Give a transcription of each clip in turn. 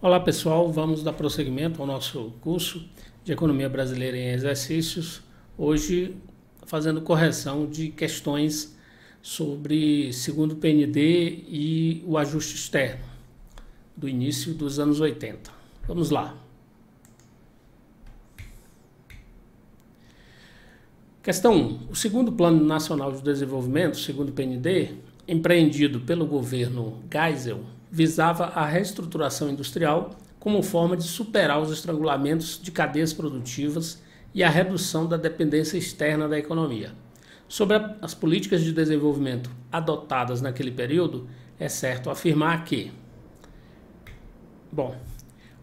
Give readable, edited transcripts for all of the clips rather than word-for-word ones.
Olá pessoal, vamos dar prosseguimento ao nosso curso de Economia Brasileira em Exercícios, hoje fazendo correção de questões sobre segundo PND e o ajuste externo do início dos anos 80. Vamos lá. Questão 1. O segundo Plano Nacional de Desenvolvimento, segundo PND, empreendido pelo governo Geisel, visava a reestruturação industrial como forma de superar os estrangulamentos de cadeias produtivas e a redução da dependência externa da economia. Sobre as políticas de desenvolvimento adotadas naquele período, é certo afirmar que,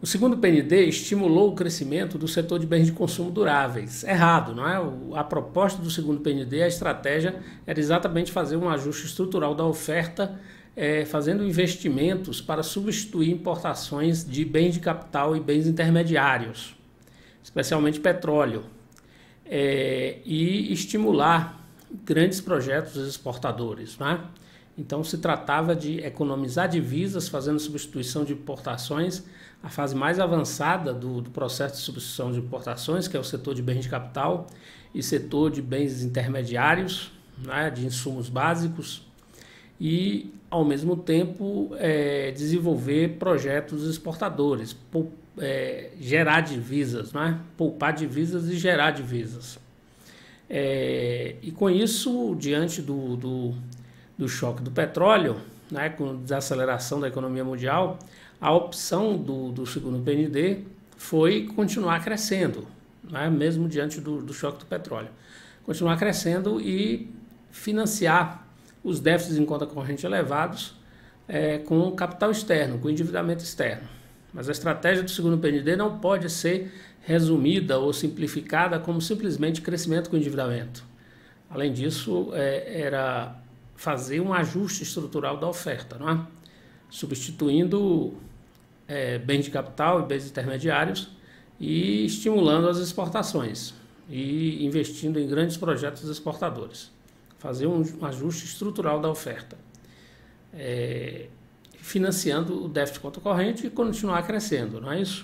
o segundo PND estimulou o crescimento do setor de bens de consumo duráveis. Errado, não é? A proposta do segundo PND, a estratégia era exatamente fazer um ajuste estrutural da oferta, fazendo investimentos para substituir importações de bens de capital e bens intermediários, especialmente petróleo, e estimular grandes projetos exportadores, não é? Então se tratava de economizar divisas, fazendo substituição de importações. A fase mais avançada do processo de substituição de importações, que é o setor de bens de capital e setor de bens intermediários, né, de insumos básicos, e ao mesmo tempo desenvolver projetos exportadores, gerar divisas, né, poupar divisas e gerar divisas. E com isso, diante do choque do petróleo, né, com a desaceleração da economia mundial, a opção do segundo PND foi continuar crescendo, né, mesmo diante do choque do petróleo. Continuar crescendo e financiar os déficits em conta corrente elevados com capital externo, com endividamento externo. Mas a estratégia do segundo PND não pode ser resumida ou simplificada como simplesmente crescimento com endividamento. Além disso, era fazer um ajuste estrutural da oferta, não é? Substituindo bens de capital e bens intermediários e estimulando as exportações e investindo em grandes projetos exportadores. Fazer um ajuste estrutural da oferta, financiando o déficit de conta corrente e continuar crescendo, não é isso?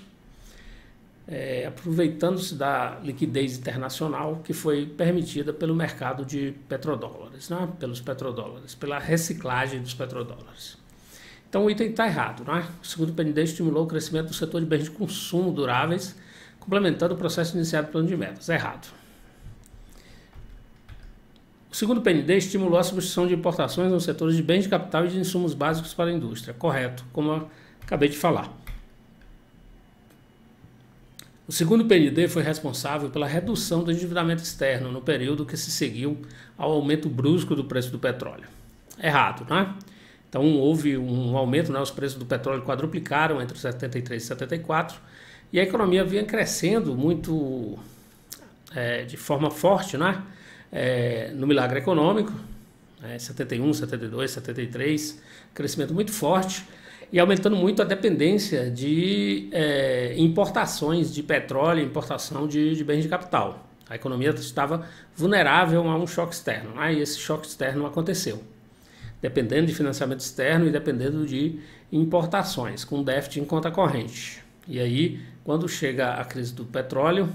Aproveitando-se da liquidez internacional que foi permitida pelo mercado de petrodólares, né? Pelos petrodólares, pela reciclagem dos petrodólares. Então o item está errado, não é? O segundo PND estimulou o crescimento do setor de bens de consumo duráveis, complementando o processo iniciado pelo plano de metas. Errado. O segundo PND estimulou a substituição de importações nos setores de bens de capital e de insumos básicos para a indústria. Correto, como eu acabei de falar. O segundo PND foi responsável pela redução do endividamento externo no período que se seguiu ao aumento brusco do preço do petróleo. Errado, não é? Então houve um aumento, né? Os preços do petróleo quadruplicaram entre 73 e 74 e a economia vinha crescendo muito de forma forte, né? No milagre econômico, 71, 72, 73, crescimento muito forte e aumentando muito a dependência de importações de petróleo, importação de bens de capital. A economia estava vulnerável a um choque externo, né? E esse choque externo aconteceu, dependendo de financiamento externo e dependendo de importações, com déficit em conta corrente. E aí, quando chega a crise do petróleo,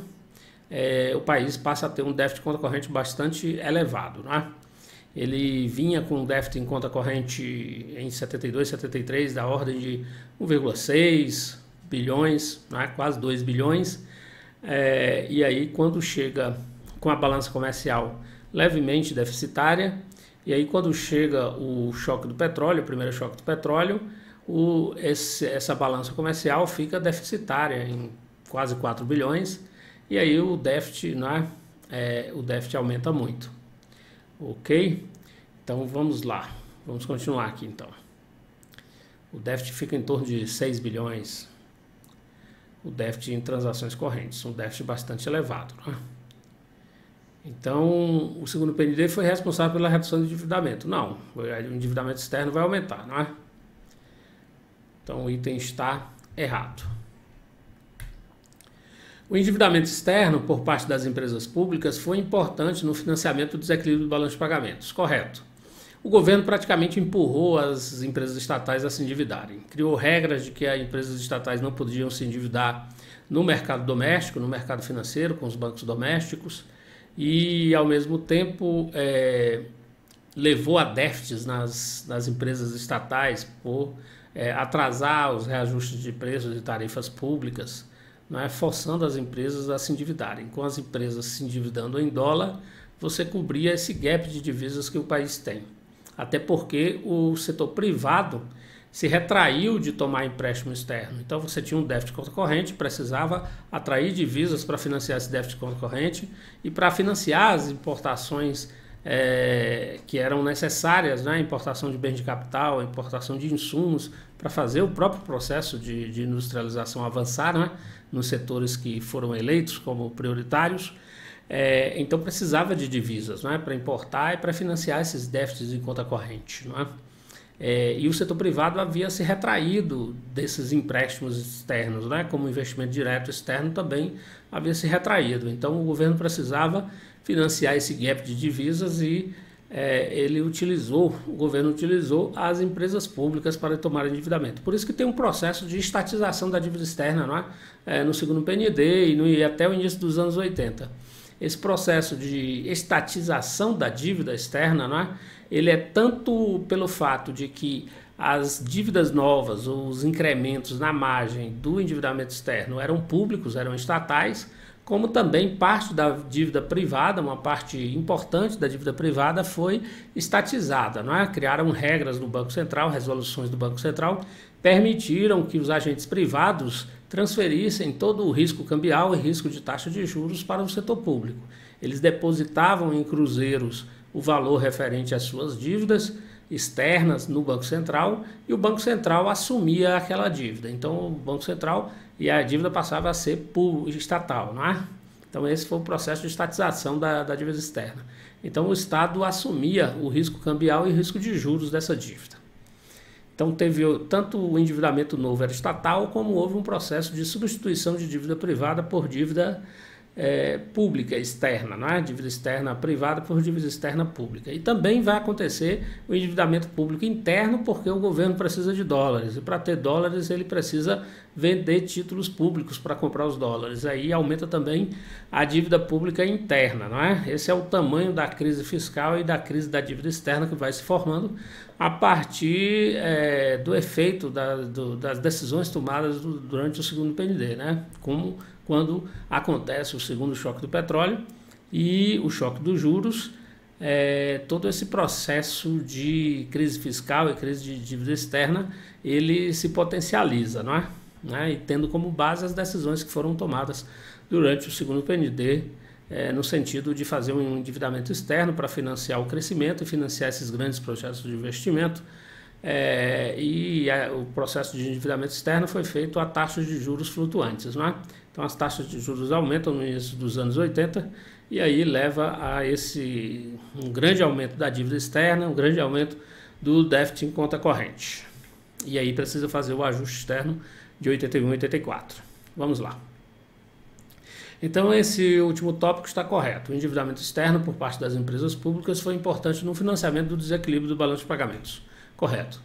o país passa a ter um déficit de conta corrente bastante elevado, né? Ele vinha com um déficit em conta corrente em 72, 73 da ordem de 1,6 bilhões, né? Quase 2 bilhões. E aí quando chega com a balança comercial levemente deficitária, e aí quando chega o choque do petróleo, o primeiro choque do petróleo, essa balança comercial fica deficitária em quase 4 bilhões, e aí o déficit, né, o déficit aumenta muito. Ok? Então vamos lá. Vamos continuar aqui então. O déficit fica em torno de 6 bilhões. O déficit em transações correntes. Um déficit bastante elevado, né? Então, o segundo PND foi responsável pela redução do endividamento. Não, o endividamento externo vai aumentar, não é? Então o item está errado. O endividamento externo por parte das empresas públicas foi importante no financiamento do desequilíbrio do balanço de pagamentos. Correto. o governo praticamente empurrou as empresas estatais a se endividarem. Criou regras de que as empresas estatais não podiam se endividar no mercado doméstico, no mercado financeiro, com os bancos domésticos, e, ao mesmo tempo, levou a déficits nas empresas estatais por atrasar os reajustes de preços e tarifas públicas, né, forçando as empresas a se endividarem. Com as empresas se endividando em dólar, você cobria esse gap de divisas que o país tem. Até porque o setor privado se retraiu de tomar empréstimo externo. Então você tinha um déficit conta corrente, precisava atrair divisas para financiar esse déficit conta corrente e para financiar as importações que eram necessárias, né? Importação de bens de capital, importação de insumos, para fazer o próprio processo de industrialização avançar, né? Nos setores que foram eleitos como prioritários. Então precisava de divisas, né? Para importar e para financiar esses déficits em conta corrente, né? E o setor privado havia se retraído desses empréstimos externos, né? Como investimento direto externo também havia se retraído. Então o governo precisava financiar esse gap de divisas e o governo utilizou as empresas públicas para tomar endividamento. Por isso que tem um processo de estatização da dívida externa, não é? No segundo PND e até o início dos anos 80. Esse processo de estatização da dívida externa, não é? Ele é tanto pelo fato de que as dívidas novas, os incrementos na margem do endividamento externo eram públicos, eram estatais, como também parte da dívida privada, uma parte importante da dívida privada foi estatizada, não é? Criaram regras no Banco Central, resoluções do Banco Central, permitiram que os agentes privados transferissem todo o risco cambial e risco de taxa de juros para o setor público. Eles depositavam em cruzeiros o valor referente às suas dívidas externas no Banco Central e o Banco Central assumia aquela dívida. Então o Banco Central e a dívida passava a ser estatal, não é? Então esse foi o processo de estatização da dívida externa. Então o Estado assumia o risco cambial e o risco de juros dessa dívida. Então teve tanto o endividamento novo era estatal, como houve um processo de substituição de dívida privada por dívida pública externa, né? Dívida externa privada por dívida externa pública. E também vai acontecer o endividamento público interno, porque o governo precisa de dólares, e para ter dólares ele precisa vender títulos públicos para comprar os dólares. Aí aumenta também a dívida pública interna, não é? Esse é o tamanho da crise fiscal e da crise da dívida externa que vai se formando a partir do efeito das decisões tomadas durante o segundo PND, né? Como quando acontece o segundo choque do petróleo e o choque dos juros, todo esse processo de crise fiscal e crise de dívida externa, ele se potencializa, não é? E tendo como base as decisões que foram tomadas durante o segundo PND, no sentido de fazer um endividamento externo para financiar o crescimento e financiar esses grandes projetos de investimento. O processo de endividamento externo foi feito a taxas de juros flutuantes, não é? Então as taxas de juros aumentam no início dos anos 80 e aí leva a um grande aumento da dívida externa, um grande aumento do déficit em conta corrente. E aí precisa fazer o ajuste externo de 81 e 84. Vamos lá. Então esse último tópico está correto. O endividamento externo por parte das empresas públicas foi importante no financiamento do desequilíbrio do balanço de pagamentos. Correto.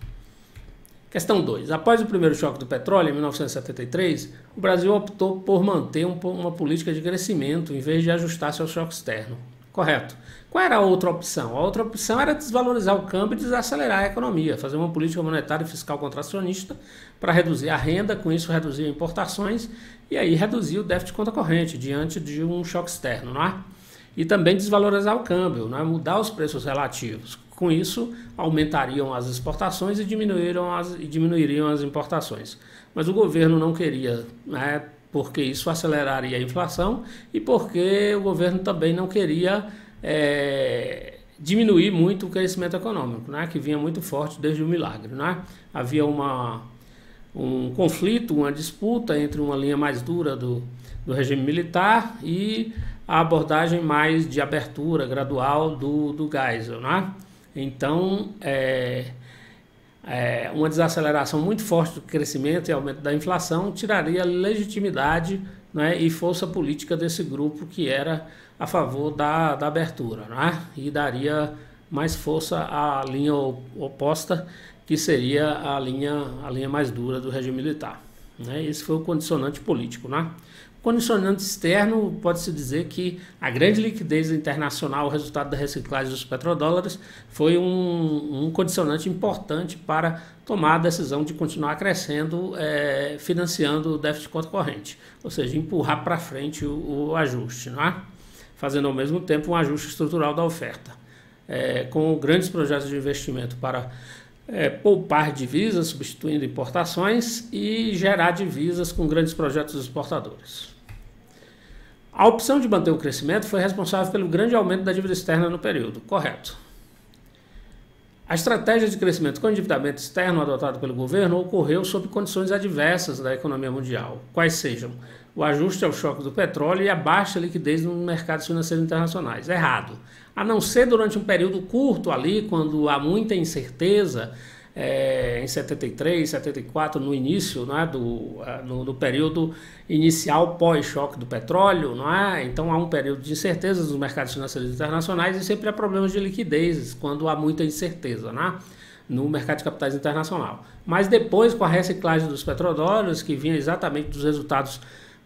Questão 2. Após o primeiro choque do petróleo, em 1973, o Brasil optou por manter uma política de crescimento em vez de ajustar-se ao choque externo. Correto. Qual era a outra opção? A outra opção era desvalorizar o câmbio e desacelerar a economia, fazer uma política monetária e fiscal contracionista para reduzir a renda, com isso reduzir importações e aí reduzir o déficit de conta corrente diante de um choque externo, não é? E também desvalorizar o câmbio, não é? Mudar os preços relativos. Com isso, aumentariam as exportações e diminuiriam as importações. Mas o governo não queria, né? Porque isso aceleraria a inflação e porque o governo também não queria diminuir muito o crescimento econômico, né? Que vinha muito forte desde o milagre, né? Havia um conflito, uma disputa entre uma linha mais dura do regime militar e a abordagem mais de abertura gradual do Geisel, né? Então, uma desaceleração muito forte do crescimento e aumento da inflação tiraria legitimidade, né, e força política desse grupo que era a favor da abertura, né? E daria mais força à linha oposta, que seria a linha mais dura do regime militar. Né? Esse foi o condicionante político. Né? O condicionante externo, pode-se dizer que a grande liquidez internacional, o resultado da reciclagem dos petrodólares, foi um condicionante importante para tomar a decisão de continuar crescendo, financiando o déficit conta corrente, ou seja, empurrar para frente o ajuste, né? Fazendo ao mesmo tempo um ajuste estrutural da oferta, com grandes projetos de investimento para poupar divisas, substituindo importações, e gerar divisas com grandes projetos exportadores. A opção de manter o crescimento foi responsável pelo grande aumento da dívida externa no período, correto. A estratégia de crescimento com endividamento externo adotada pelo governo ocorreu sob condições adversas da economia mundial, quais sejam o ajuste ao choque do petróleo e a baixa liquidez nos mercados financeiros internacionais. Errado. A não ser durante um período curto ali, quando há muita incerteza, em 73, 74, no início, né, no período inicial pós-choque do petróleo, não é? Então há um período de incertezas nos mercados financeiros internacionais e sempre há problemas de liquidez quando há muita incerteza, né, no mercado de capitais internacional. Mas depois, com a reciclagem dos petrodólares, que vinha exatamente dos resultados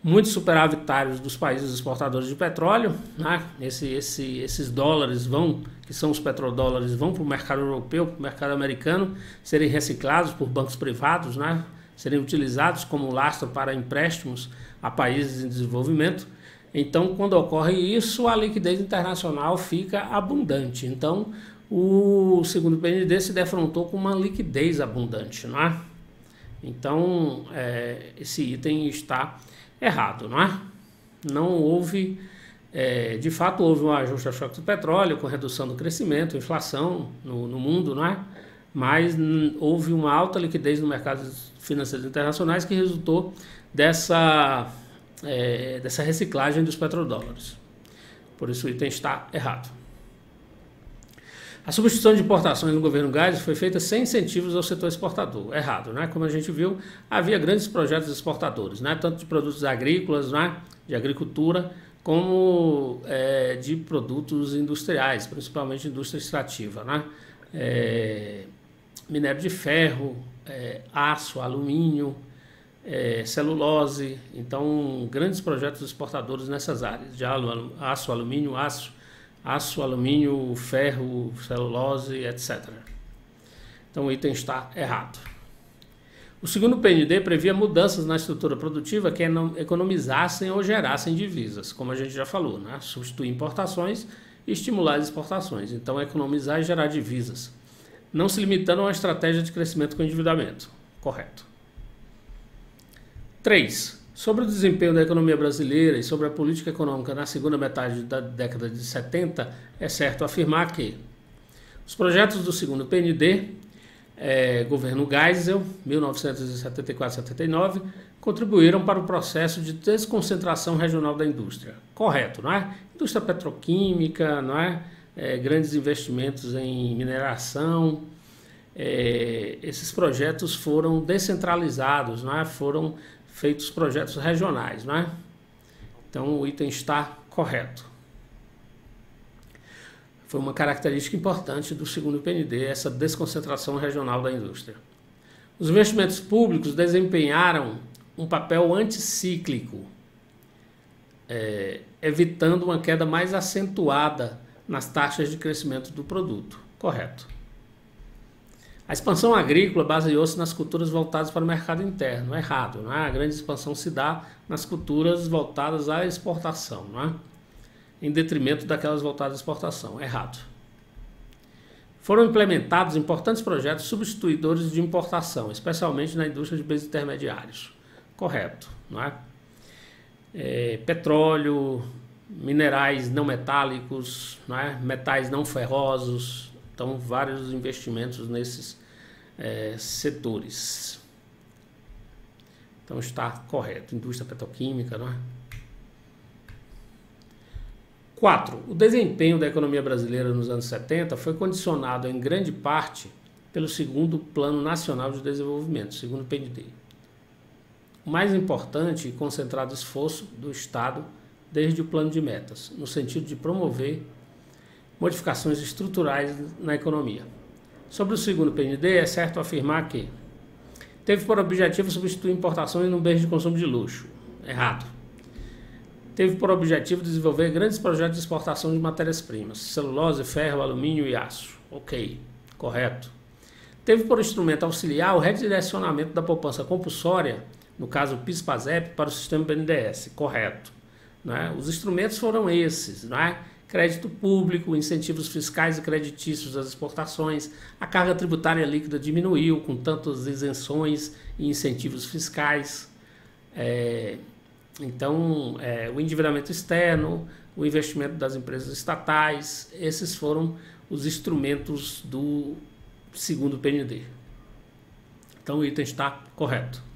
muito superavitários dos países exportadores de petróleo, né? Esses dólares que são os petrodólares, vão para o mercado europeu, para o mercado americano, serem reciclados por bancos privados, né? Serem utilizados como lastro para empréstimos a países em desenvolvimento. Então, quando ocorre isso, a liquidez internacional fica abundante. Então, o segundo PND se defrontou com uma liquidez abundante, não é? Então, esse item está errado, não é? Não houve, de fato houve um ajuste ao choque do petróleo com redução do crescimento, inflação no mundo, não é? Mas houve uma alta liquidez no mercado financeiros internacionais que resultou dessa reciclagem dos petrodólares. Por isso o item está errado. A substituição de importações no governo Geisel foi feita sem incentivos ao setor exportador. Errado, né? Como a gente viu, havia grandes projetos exportadores, né? Tanto de produtos agrícolas, né? De agricultura, como de produtos industriais, principalmente indústria extrativa, né? Minério de ferro, aço, alumínio, celulose. Então, grandes projetos exportadores nessas áreas, de aço, alumínio, aço, alumínio, ferro, celulose, etc. Então o item está errado. O segundo PND previa mudanças na estrutura produtiva que economizassem ou gerassem divisas, como a gente já falou, né? Substituir importações e estimular as exportações. Então economizar e gerar divisas, não se limitando a uma estratégia de crescimento com endividamento. Correto. 3. Sobre o desempenho da economia brasileira e sobre a política econômica na segunda metade da década de 70, é certo afirmar que os projetos do segundo PND, governo Geisel, 1974-79, contribuíram para o processo de desconcentração regional da indústria. Correto, não é? Indústria petroquímica, não é? Grandes investimentos em mineração. Esses projetos foram descentralizados, não é? Foram feitos projetos regionais, não é? Então o item está correto. Foi uma característica importante do segundo PND, essa desconcentração regional da indústria. Os investimentos públicos desempenharam um papel anticíclico, evitando uma queda mais acentuada nas taxas de crescimento do produto. Correto. A expansão agrícola baseou-se nas culturas voltadas para o mercado interno. Errado, não é? A grande expansão se dá nas culturas voltadas à exportação, não é? Em detrimento daquelas voltadas à exportação. Errado. Foram implementados importantes projetos substituidores de importação, especialmente na indústria de bens intermediários. Correto, não é? Petróleo, minerais não metálicos, não é? Metais não ferrosos. Então, vários investimentos nesses setores. Então, está correto. Indústria petroquímica, não é? 4. O desempenho da economia brasileira nos anos 70 foi condicionado em grande parte pelo segundo Plano Nacional de Desenvolvimento, segundo PND. O mais importante e concentrado esforço do Estado desde o plano de metas, no sentido de promover modificações estruturais na economia. Sobre o segundo PND, é certo afirmar que teve por objetivo substituir importações no bens de consumo de luxo. Errado. Teve por objetivo desenvolver grandes projetos de exportação de matérias-primas, celulose, ferro, alumínio e aço. Ok, correto. Teve por instrumento auxiliar o redirecionamento da poupança compulsória, no caso PIS/PASEP, para o sistema BNDES. Correto. Né? Os instrumentos foram esses, né? Crédito público, incentivos fiscais e creditícios às exportações, a carga tributária líquida diminuiu com tantas isenções e incentivos fiscais. O endividamento externo, o investimento das empresas estatais, esses foram os instrumentos do segundo PND. Então o item está correto.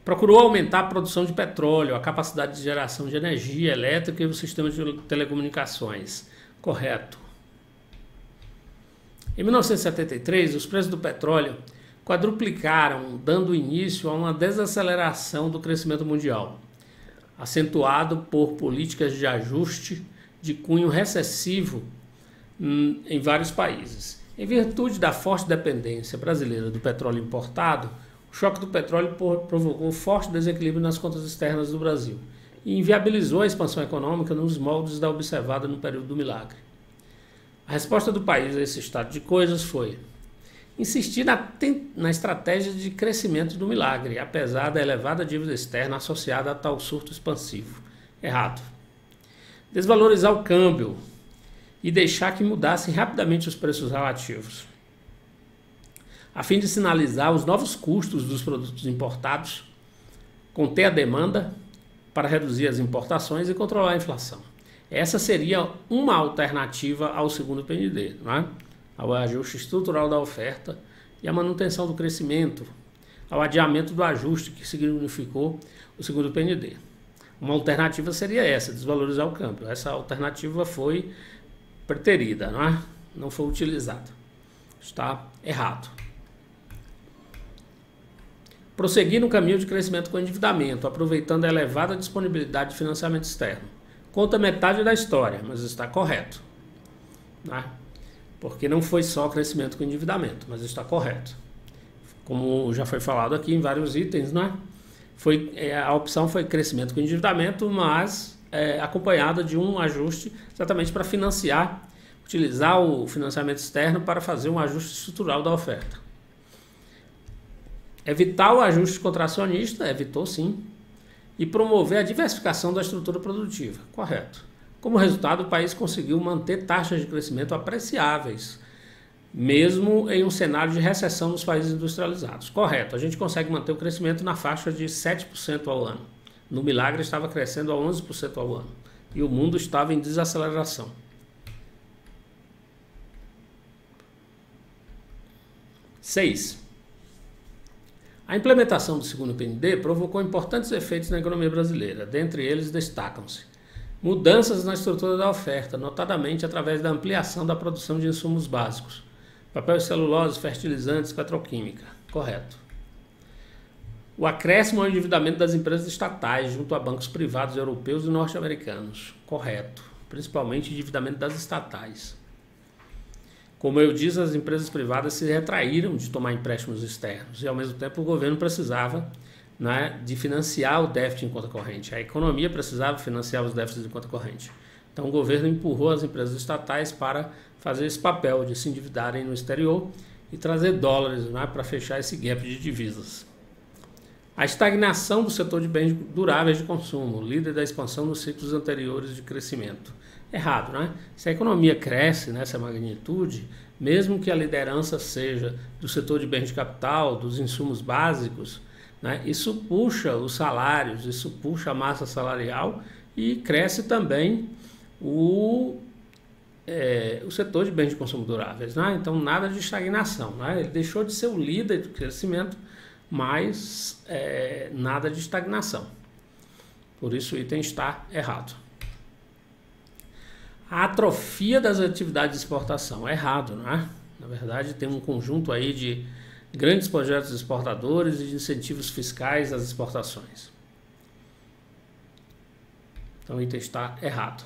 Procurou aumentar a produção de petróleo, a capacidade de geração de energia elétrica e o sistema de telecomunicações. Correto. Em 1973, os preços do petróleo quadruplicaram, dando início a uma desaceleração do crescimento mundial, acentuado por políticas de ajuste de cunho recessivo em vários países. Em virtude da forte dependência brasileira do petróleo importado, o choque do petróleo provocou forte desequilíbrio nas contas externas do Brasil e inviabilizou a expansão econômica nos moldes da observada no período do milagre. A resposta do país a esse estado de coisas foi insistir na estratégia de crescimento do milagre, apesar da elevada dívida externa associada a tal surto expansivo. Errado. Desvalorizar o câmbio e deixar que mudassem rapidamente os preços relativos, a fim de sinalizar os novos custos dos produtos importados, conter a demanda para reduzir as importações e controlar a inflação. Essa seria uma alternativa ao segundo PND, né? Ao ajuste estrutural da oferta e à manutenção do crescimento, ao adiamento do ajuste que significou o segundo PND. Uma alternativa seria essa, desvalorizar o câmbio. Essa alternativa foi preterida, não foi utilizada. Está errado. Prosseguir no caminho de crescimento com endividamento, aproveitando a elevada disponibilidade de financiamento externo. Conta metade da história, mas está correto. Porque não foi só crescimento com endividamento, mas está correto. Como já foi falado aqui em vários itens, a opção foi crescimento com endividamento, mas acompanhada de um ajuste exatamente para financiar, utilizar o financiamento externo para fazer um ajuste estrutural da oferta. Evitar o ajuste contracionista, evitou sim, e promover a diversificação da estrutura produtiva, correto. Como resultado, o país conseguiu manter taxas de crescimento apreciáveis, mesmo em um cenário de recessão nos países industrializados. Correto, a gente consegue manter o crescimento na faixa de 7% ao ano. No milagre estava crescendo a 11% ao ano, e o mundo estava em desaceleração. 6. A implementação do segundo PND provocou importantes efeitos na economia brasileira. Dentre eles destacam-se mudanças na estrutura da oferta, notadamente através da ampliação da produção de insumos básicos, papel e celulose, fertilizantes, petroquímica. Correto. O acréscimo ao endividamento das empresas estatais junto a bancos privados europeus e norte-americanos. Correto. Principalmente endividamento das estatais. Como eu disse, as empresas privadas se retraíram de tomar empréstimos externos e, ao mesmo tempo, o governo precisava de financiar o déficit em conta corrente. A economia precisava financiar os déficits em conta corrente. Então, o governo empurrou as empresas estatais para fazer esse papel de se endividarem no exterior e trazer dólares para fechar esse gap de divisas. A estagnação do setor de bens duráveis de consumo, líder da expansão nos ciclos anteriores de crescimento. Errado, Se a economia cresce nessa magnitude, mesmo que a liderança seja do setor de bens de capital, dos insumos básicos, isso puxa os salários, isso puxa a massa salarial e cresce também o setor de bens de consumo duráveis. Então, nada de estagnação. Ele deixou de ser o líder do crescimento, mas nada de estagnação. Por isso o item está errado. A atrofia das atividades de exportação. Errado, Na verdade, tem um conjunto aí de grandes projetos exportadores e de incentivos fiscais às exportações. Então o item está errado.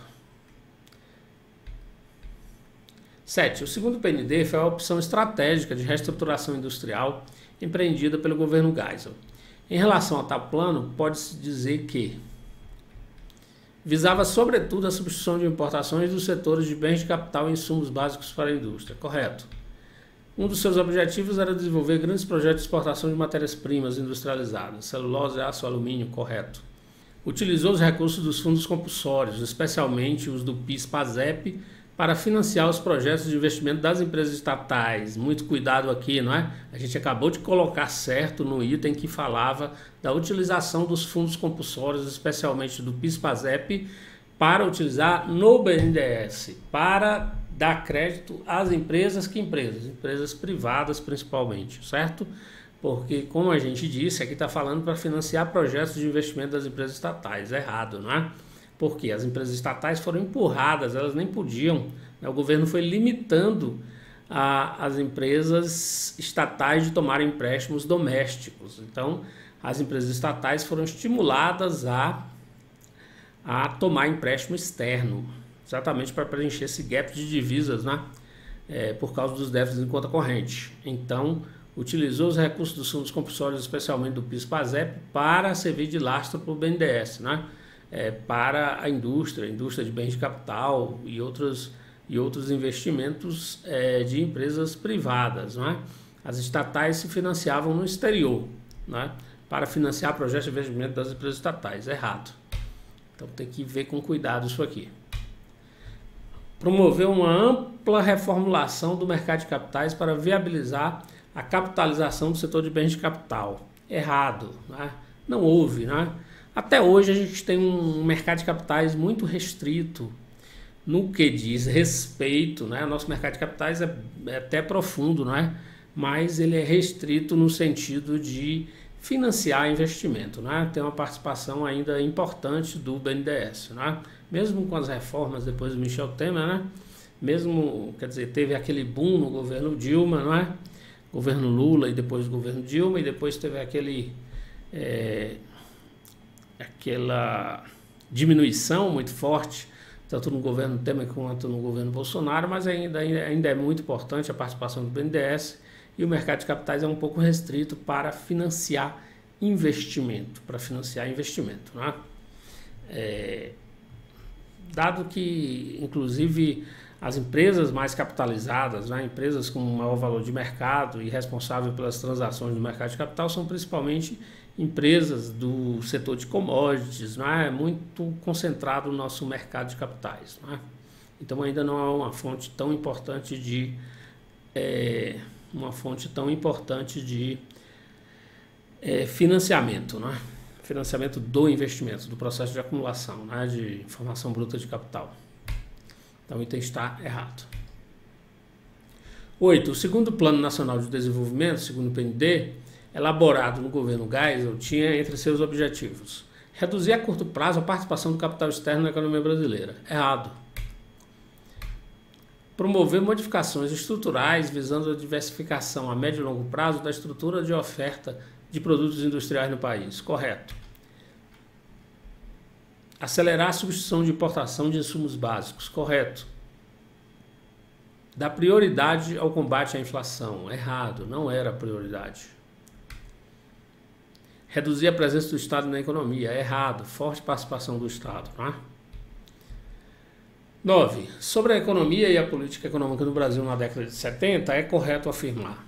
7. O segundo PND foi a opção estratégica de reestruturação industrial empreendida pelo governo Geisel. Em relação ao tal plano, pode-se dizer que visava sobretudo a substituição de importações dos setores de bens de capital e insumos básicos para a indústria. Correto. Um dos seus objetivos era desenvolver grandes projetos de exportação de matérias-primas industrializadas, celulose, aço, alumínio. Correto. Utilizou os recursos dos fundos compulsórios, especialmente os do PIS/PASEP, para financiar os projetos de investimento das empresas estatais. Muito cuidado aqui, não é? A gente acabou de colocar certo no item que falava da utilização dos fundos compulsórios, especialmente do PIS/PASEP, para utilizar no BNDES, para dar crédito às empresas. Que empresas? Empresas privadas principalmente, certo? Porque, como a gente disse, aqui está falando para financiar projetos de investimento das empresas estatais. Errado, não é? Porque as empresas estatais foram empurradas, elas nem podiam, né? O governo foi limitando as empresas estatais de tomarem empréstimos domésticos. Então, as empresas estatais foram estimuladas a tomar empréstimo externo, exatamente para preencher esse gap de divisas, né? Por causa dos déficits em conta corrente. Então, utilizou os recursos dos fundos compulsórios, especialmente do PIS/PASEP, para servir de lastro para o BNDES, né? Para a indústria de bens de capital e outros investimentos de empresas privadas, né? As estatais se financiavam no exterior, né? Para financiar projetos de investimento das empresas estatais. Errado. Então tem que ver com cuidado isso aqui. Promoveu uma ampla reformulação do mercado de capitais para viabilizar a capitalização do setor de bens de capital. Errado, né? Não houve, né? Até hoje a gente tem um mercado de capitais muito restrito no que diz respeito, né? Nosso mercado de capitais é até profundo, né? Mas ele é restrito no sentido de financiar investimento, né? Tem uma participação ainda importante do BNDES, né? Mesmo com as reformas depois do Michel Temer, né? Mesmo, quer dizer, teve aquele boom no governo Dilma, não é? Governo Lula e depois do governo Dilma, e depois teve aquela diminuição muito forte, tanto no governo Temer quanto no governo Bolsonaro, mas ainda é muito importante a participação do BNDES, e o mercado de capitais é um pouco restrito para financiar investimento, né? Dado que, inclusive, as empresas mais capitalizadas, né, empresas com maior valor de mercado e responsáveis pelas transações no mercado de capital, são principalmente empresas do setor de commodities, né, muito concentrado no nosso mercado de capitais, né? Então ainda não é uma fonte tão importante de financiamento, né? Financiamento do investimento, do processo de acumulação, né, de formação bruta de capital. Então o item está errado. 8. O segundo Plano Nacional de Desenvolvimento, segundo o PND, elaborado no governo Geisel, tinha entre seus objetivos reduzir a curto prazo a participação do capital externo na economia brasileira. Errado. Promover modificações estruturais visando a diversificação a médio e longo prazo da estrutura de oferta de produtos industriais no país. Correto. Acelerar a substituição de importação de insumos básicos. Correto. Dar prioridade ao combate à inflação. Errado, não era prioridade. Reduzir a presença do Estado na economia. Errado, forte participação do Estado, né? 9. Sobre a economia e a política econômica no Brasil na década de 70, é correto afirmar: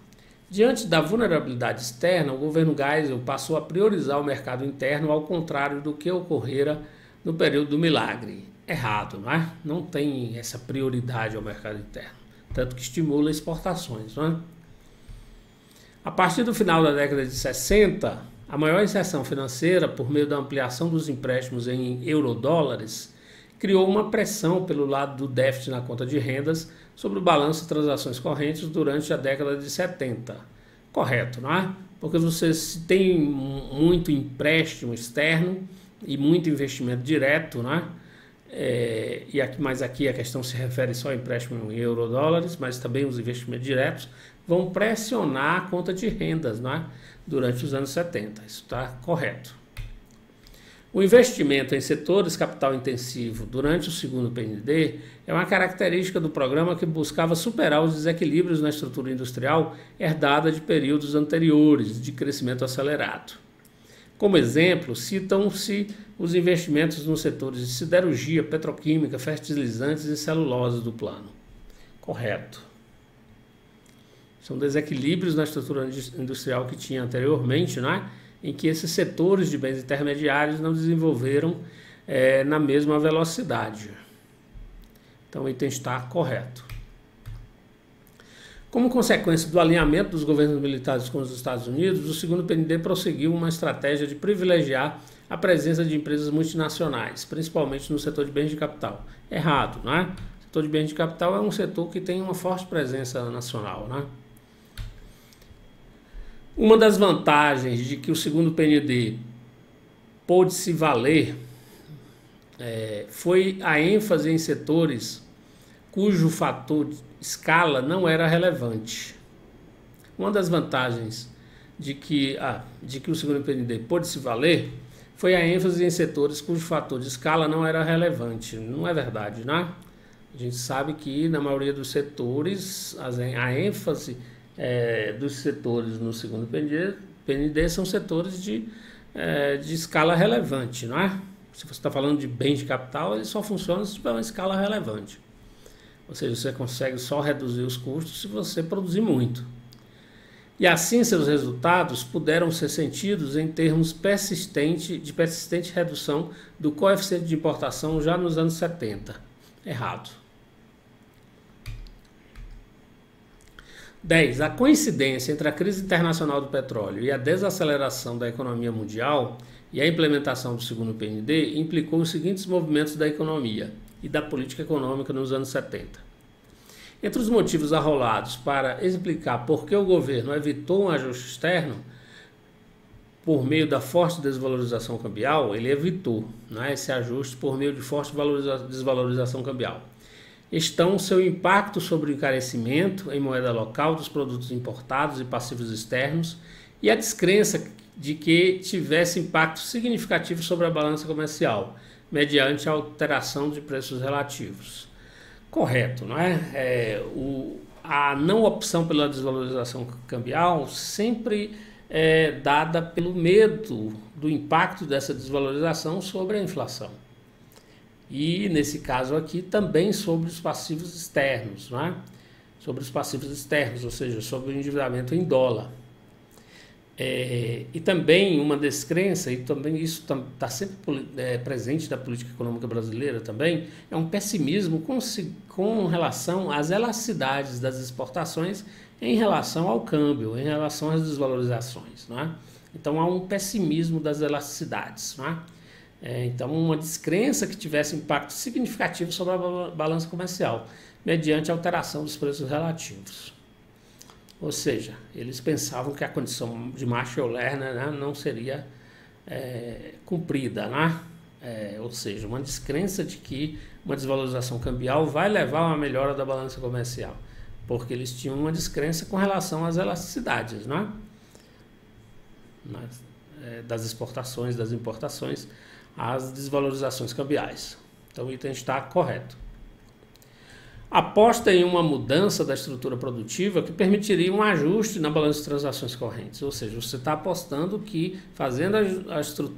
diante da vulnerabilidade externa, o governo Geisel passou a priorizar o mercado interno, ao contrário do que ocorrera no período do milagre. Errado, não é? Não tem essa prioridade ao mercado interno, tanto que estimula exportações, não é? A partir do final da década de 60, a maior inserção financeira, por meio da ampliação dos empréstimos em eurodólares, criou uma pressão pelo lado do déficit na conta de rendas sobre o balanço de transações correntes durante a década de 70. Correto, não é? Porque você tem muito empréstimo externo e muito investimento direto, né? Mas aqui a questão se refere só ao empréstimo em eurodólares, mas também os investimentos diretos vão pressionar a conta de rendas, né? Durante os anos 70. Isso está correto. O investimento em setores capital intensivo durante o segundo PND é uma característica do programa que buscava superar os desequilíbrios na estrutura industrial herdada de períodos anteriores de crescimento acelerado. Como exemplo, citam-se os investimentos nos setores de siderurgia, petroquímica, fertilizantes e celulose do plano. Correto. São desequilíbrios na estrutura industrial que tinha anteriormente, né? Em que esses setores de bens intermediários não desenvolveram na mesma velocidade. Então, o item está correto. Como consequência do alinhamento dos governos militares com os Estados Unidos, o segundo PND prosseguiu uma estratégia de privilegiar a presença de empresas multinacionais, principalmente no setor de bens de capital. Errado, né? O setor de bens de capital é um setor que tem uma forte presença nacional, né? Uma das vantagens de que o segundo PND pôde se valer foi a ênfase em setores cujo fator de escala não era relevante. Uma das vantagens de que o segundo PND pôde se valer foi a ênfase em setores cujo fator de escala não era relevante. Não é verdade, né? A gente sabe que na maioria dos setores a ênfase dos setores no segundo PND são setores de escala relevante, não é? Se você está falando de bens de capital, ele só funciona se tiver uma escala relevante. Ou seja, você consegue só reduzir os custos se você produzir muito. E assim seus resultados puderam ser sentidos em termos de persistente redução do coeficiente de importação já nos anos 70. Errado. 10. A coincidência entre a crise internacional do petróleo e a desaceleração da economia mundial e a implementação do segundo PND implicou os seguintes movimentos da economia e da política econômica nos anos 70. Entre os motivos arrolados para explicar por que o governo evitou um ajuste externo por meio da forte desvalorização cambial, ele evitou, né, esse ajuste por meio de forte desvalorização cambial. Estão seu impacto sobre o encarecimento em moeda local dos produtos importados e passivos externos e a descrença de que tivesse impacto significativo sobre a balança comercial, mediante a alteração de preços relativos. Correto, não é? A não opção pela desvalorização cambial sempre é dada pelo medo do impacto dessa desvalorização sobre a inflação. E, nesse caso aqui, também sobre os passivos externos, não é? Sobre os passivos externos, ou seja, sobre o endividamento em dólar. E também uma descrença, e também isso está sempre presente na política econômica brasileira também, é um pessimismo com relação às elasticidades das exportações em relação ao câmbio, em relação às desvalorizações, não é? Então, há um pessimismo das elasticidades, não é? Então, uma descrença que tivesse impacto significativo sobre a balança comercial, mediante a alteração dos preços relativos. Ou seja, eles pensavam que a condição de Marshall-Lerner, né, não seria cumprida, né? Ou seja, uma descrença de que uma desvalorização cambial vai levar a uma melhora da balança comercial, porque eles tinham uma descrença com relação às elasticidades, né? Das exportações, das importações, as desvalorizações cambiais. Então o item está correto. Aposta em uma mudança da estrutura produtiva que permitiria um ajuste na balança de transações correntes. Ou seja, você está apostando que fazendo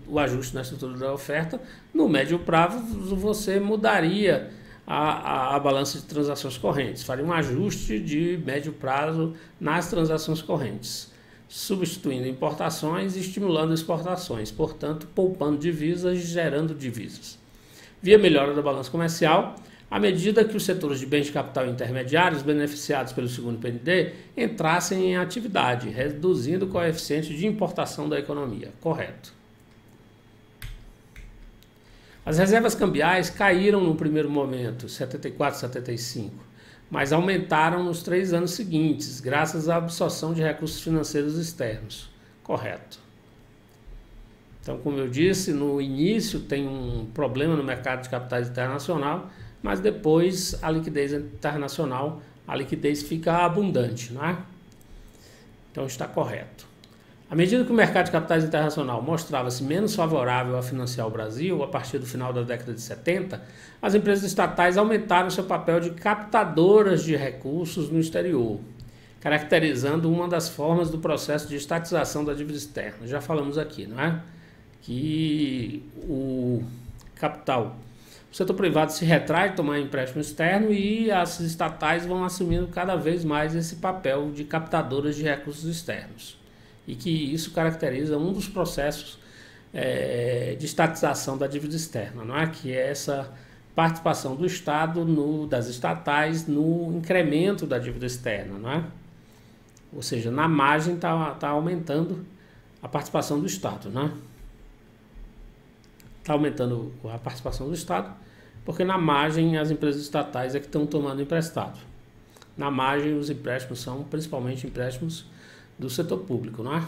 o ajuste na estrutura da oferta, no médio prazo você mudaria a balança de transações correntes, faria um ajuste de médio prazo nas transações correntes, substituindo importações e estimulando exportações, portanto, poupando divisas e gerando divisas. Via melhora da balança comercial, à medida que os setores de bens de capital intermediários beneficiados pelo segundo PND entrassem em atividade, reduzindo o coeficiente de importação da economia. Correto. As reservas cambiais caíram no primeiro momento, 74, 75, mas aumentaram nos 3 anos seguintes, graças à absorção de recursos financeiros externos. Correto. Então, como eu disse, no início tem um problema no mercado de capitais internacional, mas depois a liquidez internacional, a liquidez fica abundante, não é? Então está correto. À medida que o mercado de capitais internacional mostrava-se menos favorável a financiar o Brasil, a partir do final da década de 70, as empresas estatais aumentaram seu papel de captadoras de recursos no exterior, caracterizando uma das formas do processo de estatização da dívida externa. Já falamos aqui, não é? Que o capital, o setor privado se retrai, tomar empréstimo externo e as estatais vão assumindo cada vez mais esse papel de captadoras de recursos externos. E que isso caracteriza um dos processos de estatização da dívida externa, não é? Que é essa participação do Estado, das estatais, no incremento da dívida externa, não é? Ou seja, na margem está aumentando a participação do Estado, né? Está aumentando a participação do Estado, porque na margem as empresas estatais é que estão tomando emprestado. Na margem os empréstimos são principalmente empréstimos do setor público, não é?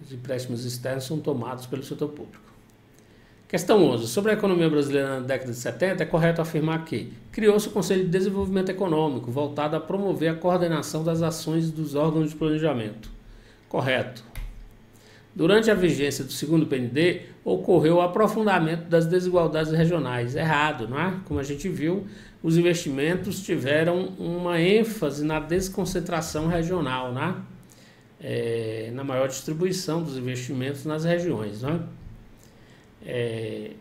Os empréstimos externos são tomados pelo setor público. Questão 11. Sobre a economia brasileira na década de 70, é correto afirmar que criou-se o Conselho de Desenvolvimento Econômico, voltado a promover a coordenação das ações dos órgãos de planejamento. Correto. Durante a vigência do segundo PND, ocorreu o aprofundamento das desigualdades regionais. Errado, não é? Como a gente viu, os investimentos tiveram uma ênfase na desconcentração regional, né? Na maior distribuição dos investimentos nas regiões, não é?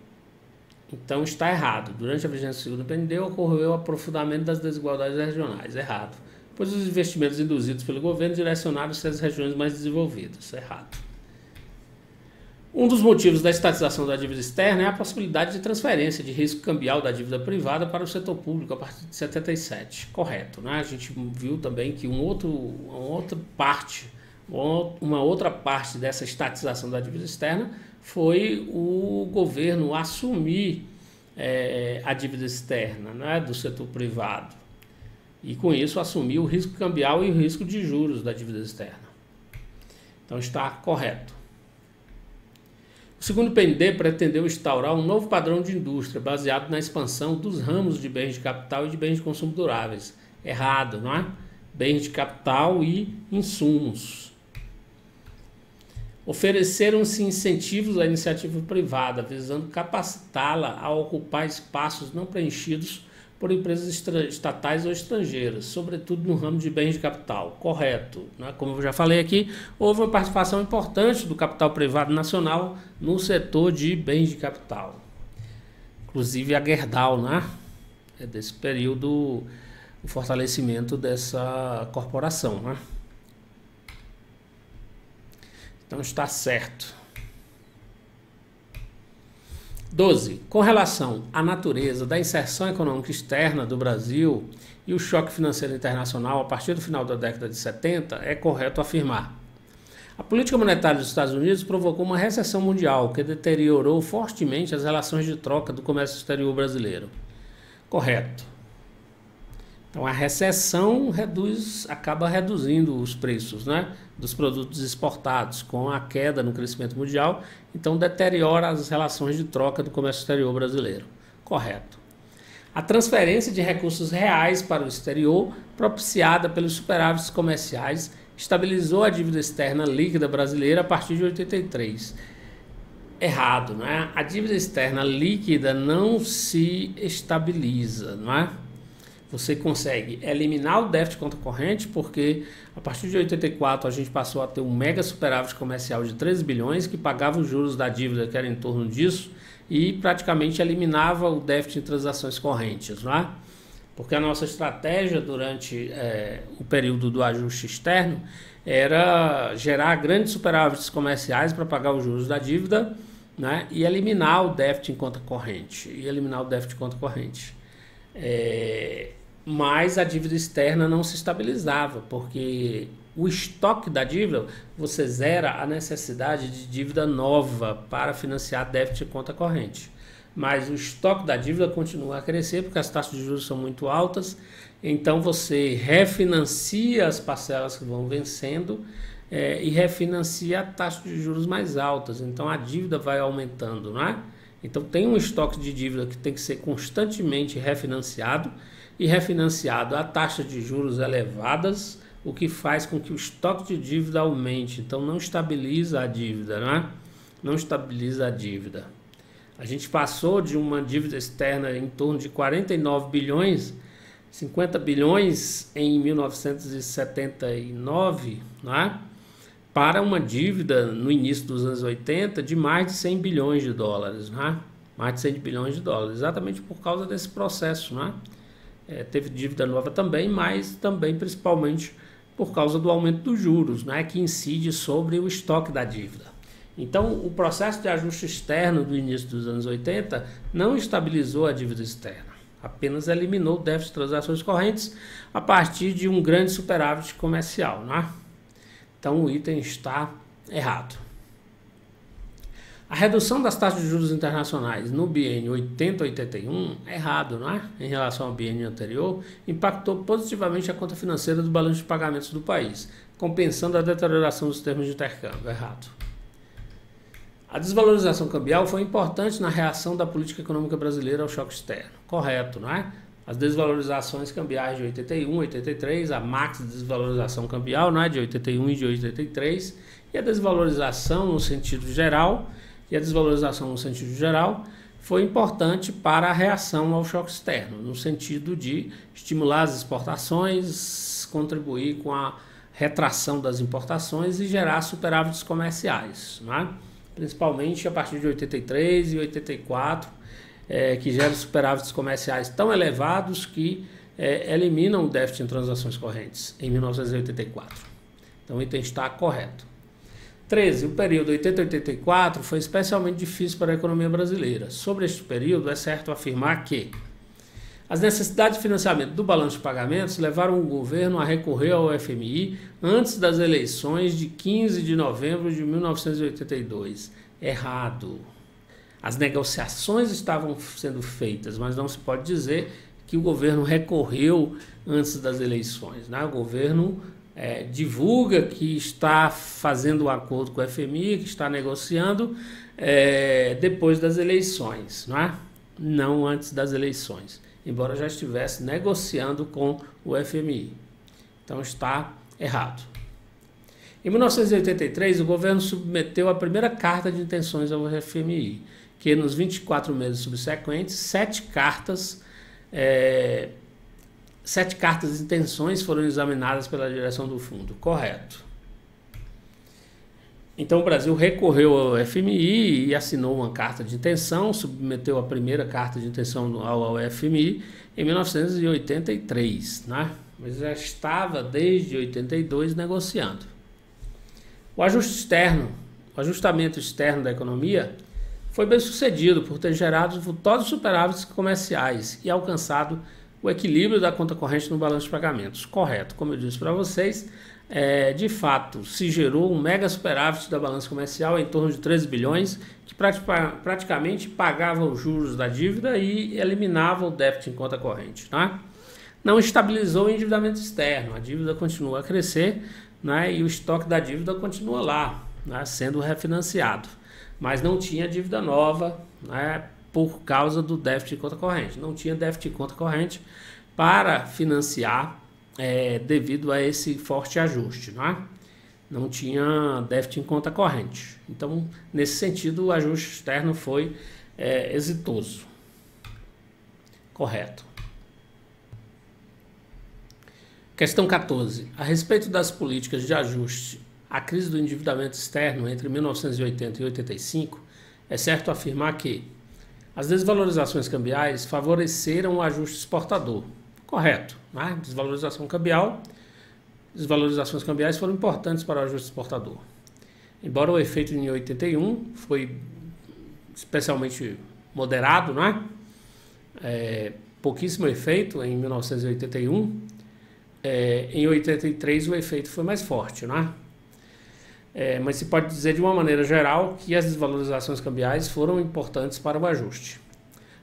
Então está errado. Durante a vigência do segundo PND, ocorreu o aprofundamento das desigualdades regionais. Errado. Pois os investimentos induzidos pelo governo direcionaram-se às regiões mais desenvolvidas. Errado. Um dos motivos da estatização da dívida externa é a possibilidade de transferência de risco cambial da dívida privada para o setor público a partir de 77. Correto, né? A gente viu também que uma outra parte dessa estatização da dívida externa foi o governo assumir a dívida externa, né, do setor privado. E com isso assumir o risco cambial e o risco de juros da dívida externa. Então está correto. O segundo PND pretendeu instaurar um novo padrão de indústria baseado na expansão dos ramos de bens de capital e de bens de consumo duráveis. Errado, não é? Bens de capital e insumos. Ofereceram-se incentivos à iniciativa privada, visando capacitá-la a ocupar espaços não preenchidos por empresas estatais ou estrangeiras, sobretudo no ramo de bens de capital. Correto, né? Como eu já falei aqui, houve uma participação importante do capital privado nacional no setor de bens de capital. Inclusive a Gerdau, né? É desse período o fortalecimento dessa corporação, né? Então está certo. 12. Com relação à natureza da inserção econômica externa do Brasil e o choque financeiro internacional a partir do final da década de 70, é correto afirmar: a política monetária dos Estados Unidos provocou uma recessão mundial que deteriorou fortemente as relações de troca do comércio exterior brasileiro. Correto. Então a recessão acaba reduzindo os preços, né, dos produtos exportados com a queda no crescimento mundial, então deteriora as relações de troca do comércio exterior brasileiro. Correto. A transferência de recursos reais para o exterior, propiciada pelos superávites comerciais, estabilizou a dívida externa líquida brasileira a partir de 83. Errado, não é? A dívida externa líquida não se estabiliza, não é? Você consegue eliminar o déficit conta corrente, porque a partir de 84 a gente passou a ter um mega superávit comercial de 13 bilhões que pagava os juros da dívida que era em torno disso e praticamente eliminava o déficit em transações correntes, não é? Porque a nossa estratégia durante o período do ajuste externo era gerar grandes superávites comerciais para pagar os juros da dívida, né, e eliminar o déficit em conta corrente. Mas a dívida externa não se estabilizava, porque o estoque da dívida, você zera a necessidade de dívida nova para financiar déficit em conta corrente. Mas o estoque da dívida continua a crescer, porque as taxas de juros são muito altas, então você refinancia as parcelas que vão vencendo e refinancia a taxa de juros mais altas, então a dívida vai aumentando, não é? Então tem um estoque de dívida que tem que ser constantemente refinanciado, e refinanciado a taxas de juros elevadas o que faz com que o estoque de dívida aumente. Então não estabiliza a dívida, né? Não estabiliza a dívida. A gente passou de uma dívida externa em torno de 49 bilhões, 50 bilhões em 1979, né? Para uma dívida no início dos anos 80 de mais de 100 bilhões de dólares, né? Mais de 100 bilhões de dólares, exatamente por causa desse processo, né? Teve dívida nova também, mas também principalmente por causa do aumento dos juros, né? Que incide sobre o estoque da dívida. Então, o processo de ajuste externo do início dos anos 80 não estabilizou a dívida externa, apenas eliminou o déficit de transações correntes a partir de um grande superávit comercial, né? Então, o item está errado. A redução das taxas de juros internacionais no biênio 80-81 é errado, não é? Em relação ao biênio anterior, impactou positivamente a conta financeira do balanço de pagamentos do país, compensando a deterioração dos termos de intercâmbio. Errado. A desvalorização cambial foi importante na reação da política econômica brasileira ao choque externo. Correto, não é? As desvalorizações cambiais de 81, 83, a max desvalorização cambial, não é? De 81 e de 83, e a desvalorização no sentido geral, foi importante para a reação ao choque externo, no sentido de estimular as exportações, contribuir com a retração das importações e gerar superávites comerciais, não é? Principalmente a partir de 83 e 84, que geram superávites comerciais tão elevados que eliminam o déficit em transações correntes em 1984. Então o item está correto. 13. O período 80-84 foi especialmente difícil para a economia brasileira. Sobre este período, é certo afirmar que as necessidades de financiamento do balanço de pagamentos levaram o governo a recorrer ao FMI antes das eleições de 15 de novembro de 1982. Errado. As negociações estavam sendo feitas, mas não se pode dizer que o governo recorreu antes das eleições, né? O governo divulga que está fazendo um acordo com o FMI, que está negociando depois das eleições, não é? Não antes das eleições, embora já estivesse negociando com o FMI. Então está errado. Em 1983, o governo submeteu a primeira carta de intenções ao FMI, que nos 24 meses subsequentes, 7 cartas de intenções foram examinadas pela direção do fundo. Correto. Então o Brasil recorreu ao FMI e assinou uma carta de intenção, submeteu a primeira carta de intenção ao FMI em 1983, né? Mas já estava desde 82 negociando. O ajustamento externo da economia foi bem sucedido por ter gerado vultosos superávites comerciais e alcançado o equilíbrio da conta corrente no balanço de pagamentos. Correto, como eu disse para vocês, de fato se gerou um mega superávit da balança comercial em torno de 13 bilhões, que praticamente pagava os juros da dívida e eliminava o déficit em conta corrente, né? Não estabilizou o endividamento externo, a dívida continua a crescer, né? E o estoque da dívida continua lá, né? Sendo refinanciado, mas não tinha dívida nova, né? Por causa do déficit de conta corrente. Não tinha déficit de conta corrente para financiar devido a esse forte ajuste, não é? Não tinha déficit em conta corrente. Então, nesse sentido, o ajuste externo foi exitoso. Correto. Questão 14. A respeito das políticas de ajuste à crise do endividamento externo entre 1980 e 85, é certo afirmar que as desvalorizações cambiais favoreceram o ajuste exportador. Correto, né? Desvalorizações cambiais foram importantes para o ajuste exportador. Embora o efeito em 81 foi especialmente moderado, né? Pouquíssimo efeito em 1981, em 83 o efeito foi mais forte, né? Mas se pode dizer de uma maneira geral que as desvalorizações cambiais foram importantes para o ajuste,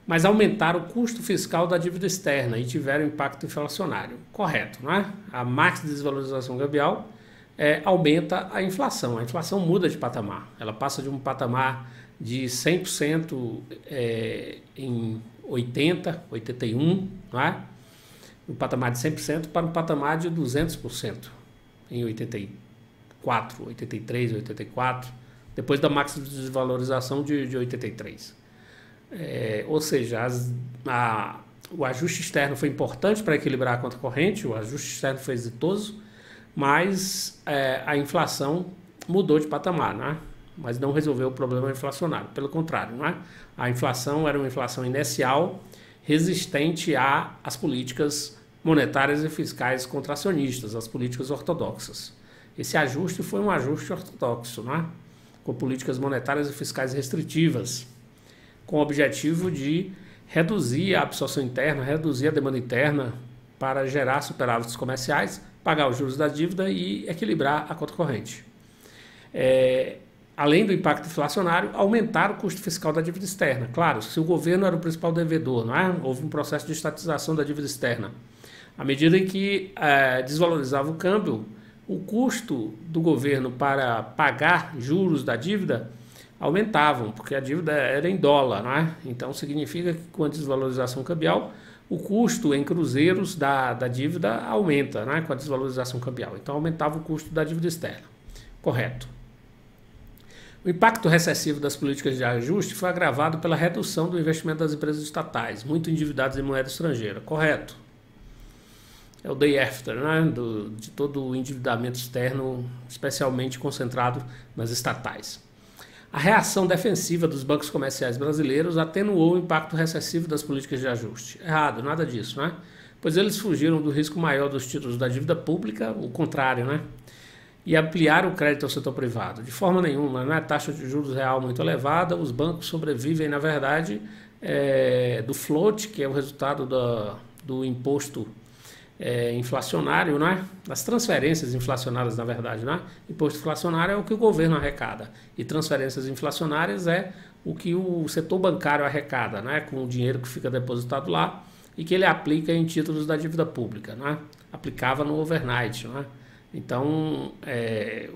mas aumentaram o custo fiscal da dívida externa e tiveram impacto inflacionário. Correto, não é? A max desvalorização cambial aumenta a inflação muda de patamar, ela passa de um patamar de 100% em 80, 81, não é? Um patamar de 100% para um patamar de 200%. em 84, 83, 84, depois da máxima de desvalorização de 83. Ou seja, o ajuste externo foi importante para equilibrar a conta corrente, o ajuste externo foi exitoso, mas a inflação mudou de patamar, né? Mas não resolveu o problema inflacionário, pelo contrário, né? A inflação era uma inflação inercial, resistente às políticas monetárias e fiscais contracionistas, as políticas ortodoxas. Esse ajuste foi um ajuste ortodoxo, né? Com políticas monetárias e fiscais restritivas, com o objetivo de reduzir a absorção interna, reduzir a demanda interna para gerar superávites comerciais, pagar os juros da dívida e equilibrar a conta corrente. Além do impacto inflacionário, aumentar o custo fiscal da dívida externa. Claro, se o governo era o principal devedor, não é? Houve um processo de estatização da dívida externa. À medida em que desvalorizava o câmbio, o custo do governo para pagar juros da dívida aumentavam, porque a dívida era em dólar, não é? Então significa que com a desvalorização cambial, o custo em cruzeiros da dívida aumenta, né, com a desvalorização cambial. Então aumentava o custo da dívida externa. Correto. O impacto recessivo das políticas de ajuste foi agravado pela redução do investimento das empresas estatais, muito endividadas em moeda estrangeira. Correto. É o day after, né, de todo o endividamento externo, especialmente concentrado nas estatais. A reação defensiva dos bancos comerciais brasileiros atenuou o impacto recessivo das políticas de ajuste. Errado, nada disso, né? Pois eles fugiram do risco maior dos títulos da dívida pública, o contrário, né? E ampliaram o crédito ao setor privado. De forma nenhuma, né? Taxa de juros real muito elevada, os bancos sobrevivem, na verdade, do float, que é o resultado do imposto inflacionário, né? Das transferências inflacionárias, na verdade, né? Imposto inflacionário é o que o governo arrecada e transferências inflacionárias é o que o setor bancário arrecada, né? Com o dinheiro que fica depositado lá e que ele aplica em títulos da dívida pública, né? Aplicava no overnight, né? Então,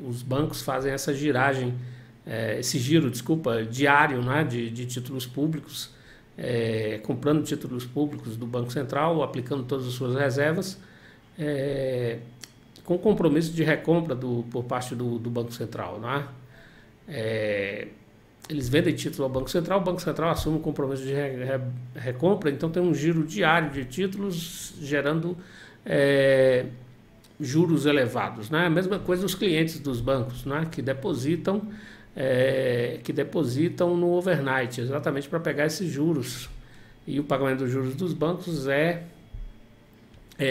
os bancos fazem essa giragem, esse giro, diário, né? de títulos públicos, comprando títulos públicos do Banco Central, aplicando todas as suas reservas, com compromisso de recompra por parte do Banco Central. Não é? Eles vendem título ao Banco Central, o Banco Central assume o compromisso de recompra, então tem um giro diário de títulos gerando juros elevados. Né? A mesma coisa os clientes dos bancos, né? que depositam no overnight, exatamente para pegar esses juros. E o pagamento dos juros dos bancos é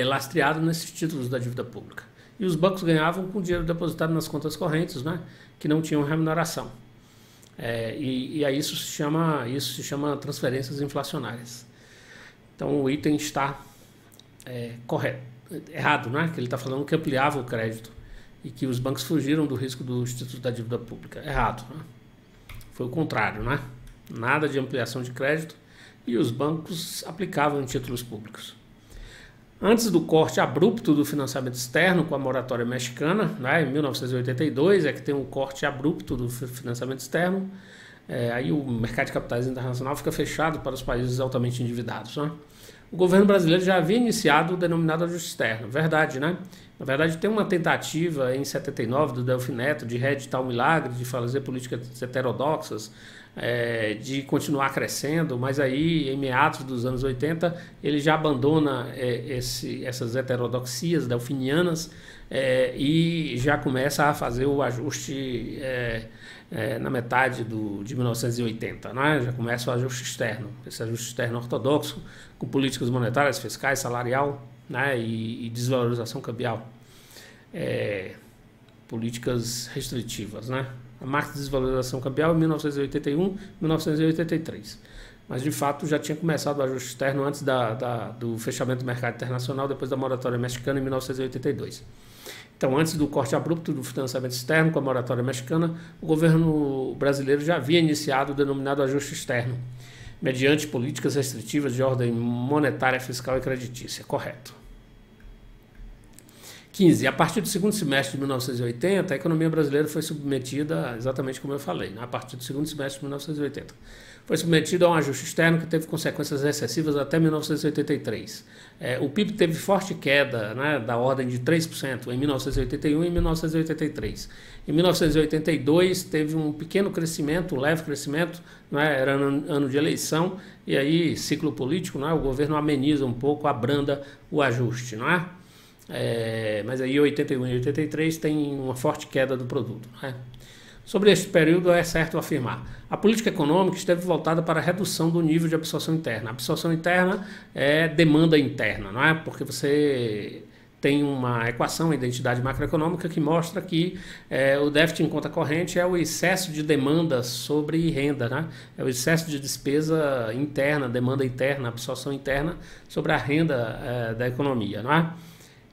lastreado nesses títulos da dívida pública. E os bancos ganhavam com o dinheiro depositado nas contas correntes, né, que não tinham remuneração. E aí isso se chama transferências inflacionárias. Então o item está errado, né, que ele está falando que ampliava o crédito e que os bancos fugiram do risco dos títulos da dívida pública. Errado, né? Foi o contrário, né? Nada de ampliação de crédito e os bancos aplicavam em títulos públicos. Antes do corte abrupto do financiamento externo com a moratória mexicana, né, em 1982, que tem um corte abrupto do financiamento externo, aí o mercado de capitais internacional fica fechado para os países altamente endividados, né? O governo brasileiro já havia iniciado o denominado ajuste externo, verdade, né? Na verdade, tem uma tentativa em 79 do Delfim Neto de reeditar o milagre, de fazer políticas heterodoxas, de continuar crescendo, mas aí, em meados dos anos 80, ele já abandona essas heterodoxias delfinianas e já começa a fazer o ajuste na metade de 1980, né? Já começa o ajuste externo, esse ajuste externo ortodoxo, com políticas monetárias, fiscais, salarial, né? e desvalorização cambial, políticas restritivas, né? A marca de desvalorização cambial em 1981, 1983. Mas, de fato, já tinha começado o ajuste externo antes do fechamento do mercado internacional, depois da moratória mexicana em 1982. Então, antes do corte abrupto do financiamento externo com a moratória mexicana, o governo brasileiro já havia iniciado o denominado ajuste externo, mediante políticas restritivas de ordem monetária, fiscal e creditícia. Correto. 15. A partir do segundo semestre de 1980, a economia brasileira foi submetida, exatamente como eu falei, né? A partir do segundo semestre de 1980. Foi submetida a um ajuste externo que teve consequências recessivas até 1983. O PIB teve forte queda, né, da ordem de 3% em 1981 e 1983. Em 1982 teve um pequeno crescimento, um leve crescimento, né, era ano de eleição, e aí ciclo político, né, o governo ameniza um pouco, abranda o ajuste, não é? Mas aí 81 e 83 tem uma forte queda do produto, né? Sobre este período, é certo afirmar: a política econômica esteve voltada para a redução do nível de absorção interna. A absorção interna é demanda interna, não é? Porque você tem uma equação, a identidade macroeconômica, que mostra que o déficit em conta corrente é o excesso de demanda sobre renda, né? É o excesso de despesa interna, demanda interna, absorção interna sobre a renda da economia, não é?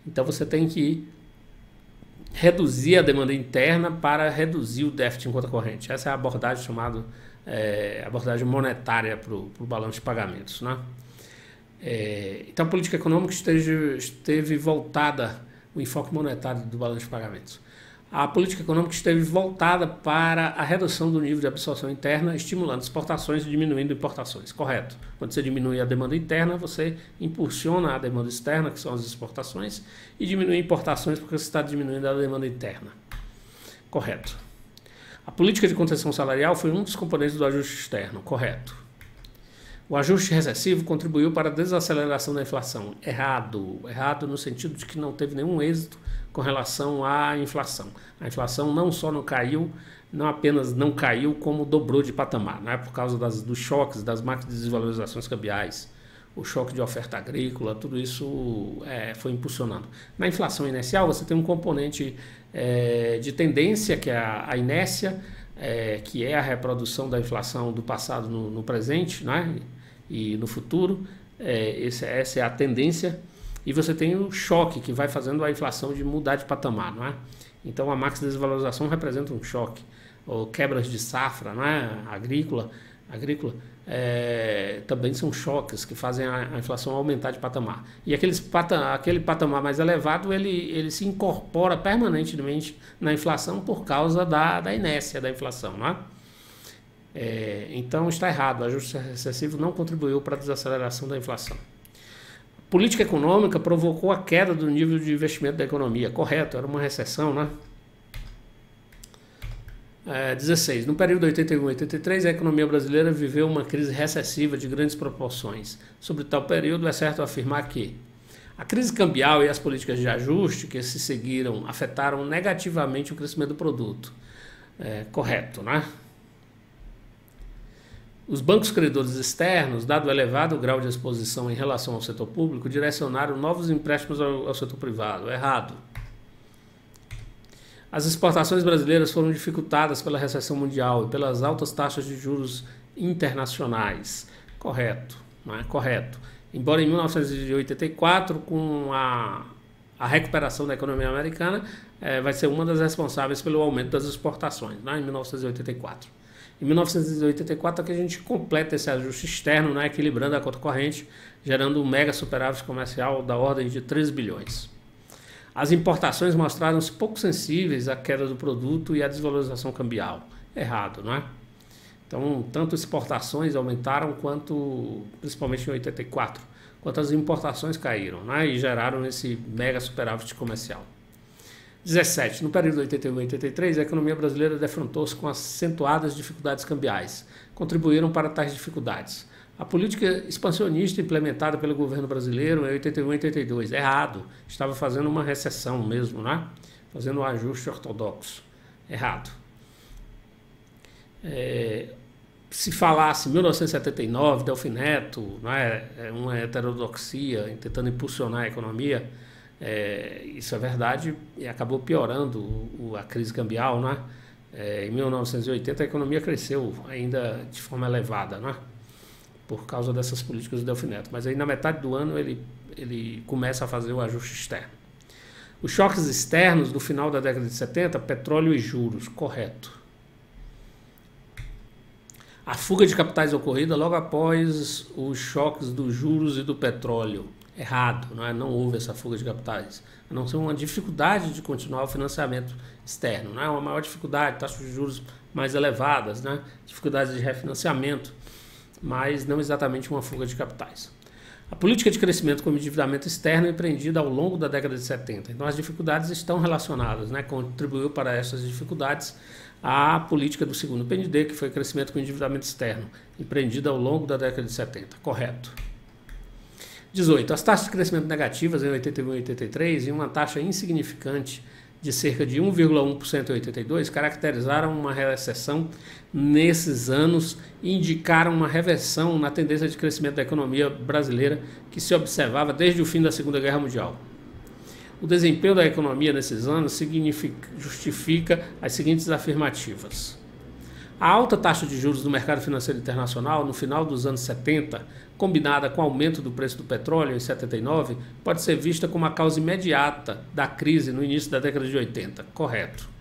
Então você tem que reduzir a demanda interna para reduzir o déficit em conta corrente. Essa é a abordagem chamada abordagem monetária para o balanço de pagamentos, né? Então a política econômica esteve voltada, o enfoque monetário do balanço de pagamentos. A política econômica esteve voltada para a redução do nível de absorção interna, estimulando exportações e diminuindo importações. Correto. Quando você diminui a demanda interna, você impulsiona a demanda externa, que são as exportações, e diminui importações porque você está diminuindo a demanda interna. Correto. A política de contenção salarial foi um dos componentes do ajuste externo. Correto. O ajuste recessivo contribuiu para a desaceleração da inflação. Errado. Errado no sentido de que não teve nenhum êxito com relação à inflação. A inflação não só não caiu, não apenas não caiu, como dobrou de patamar, né? Por causa dos choques, das máquinas de desvalorizações cambiais, o choque de oferta agrícola, tudo isso foi impulsionando. Na inflação inercial, você tem um componente de tendência, que é a inércia, que é a reprodução da inflação do passado no presente, né? E no futuro. Essa é a tendência. E você tem o choque, que vai fazendo a inflação de mudar de patamar, não é? Então a máxima de desvalorização representa um choque, ou quebras de safra, não é? agrícola também são choques que fazem a inflação aumentar de patamar. E aquele patamar mais elevado, ele se incorpora permanentemente na inflação por causa da inércia da inflação, não é? Então está errado, o ajuste recessivo não contribuiu para a desaceleração da inflação. Política econômica provocou a queda do nível de investimento da economia. Correto, era uma recessão, né? 16. No período 81 e 83, a economia brasileira viveu uma crise recessiva de grandes proporções. Sobre tal período, é certo afirmar que a crise cambial e as políticas de ajuste que se seguiram afetaram negativamente o crescimento do produto. Correto, né? Os bancos credores externos, dado o elevado grau de exposição em relação ao setor público, direcionaram novos empréstimos ao setor privado. Errado. As exportações brasileiras foram dificultadas pela recessão mundial e pelas altas taxas de juros internacionais. Correto, não é? Correto. Embora em 1984, com a recuperação da economia americana, vai ser uma das responsáveis pelo aumento das exportações, né? Em 1984. Em 1984 é que a gente completa esse ajuste externo, né, equilibrando a conta corrente, gerando um mega superávit comercial da ordem de 3 bilhões. As importações mostraram-se pouco sensíveis à queda do produto e à desvalorização cambial. Errado, não é? Então, tanto exportações aumentaram, quanto, principalmente em 84, quanto as importações caíram, né, e geraram esse mega superávit comercial. 17. No período 81 e 83, a economia brasileira defrontou-se com acentuadas dificuldades cambiais. Contribuíram para tais dificuldades a política expansionista implementada pelo governo brasileiro em 81 e 82. Errado. Estava fazendo uma recessão mesmo, né? Fazendo um ajuste ortodoxo. Errado. Se falasse 1979, Delfim Neto, né, uma heterodoxia tentando impulsionar a economia, isso é verdade, e acabou piorando a crise cambial, né? Em 1980 a economia cresceu ainda de forma elevada, né? Por causa dessas políticas do Delfim Neto. Mas aí na metade do ano ele começa a fazer o ajuste externo. Os choques externos do final da década de 70, petróleo e juros. Correto. A fuga de capitais ocorrida logo após os choques dos juros e do petróleo. Errado, não houve essa fuga de capitais. A não ser uma dificuldade de continuar o financiamento externo, uma maior dificuldade, taxas de juros mais elevadas, dificuldades de refinanciamento, mas não exatamente uma fuga de capitais. A política de crescimento com endividamento externo é empreendida ao longo da década de 70. Então as dificuldades estão relacionadas, contribuiu para essas dificuldades a política do segundo PND, que foi crescimento com endividamento externo, empreendida ao longo da década de 70. Correto. 18. As taxas de crescimento negativas em 81 e 83 e uma taxa insignificante de cerca de 1,1% em 82 caracterizaram uma recessão nesses anos e indicaram uma reversão na tendência de crescimento da economia brasileira que se observava desde o fim da Segunda Guerra Mundial. O desempenho da economia nesses anos justifica as seguintes afirmativas. A alta taxa de juros do mercado financeiro internacional no final dos anos 70, combinada com o aumento do preço do petróleo em 79, pode ser vista como a causa imediata da crise no início da década de 80. Correto.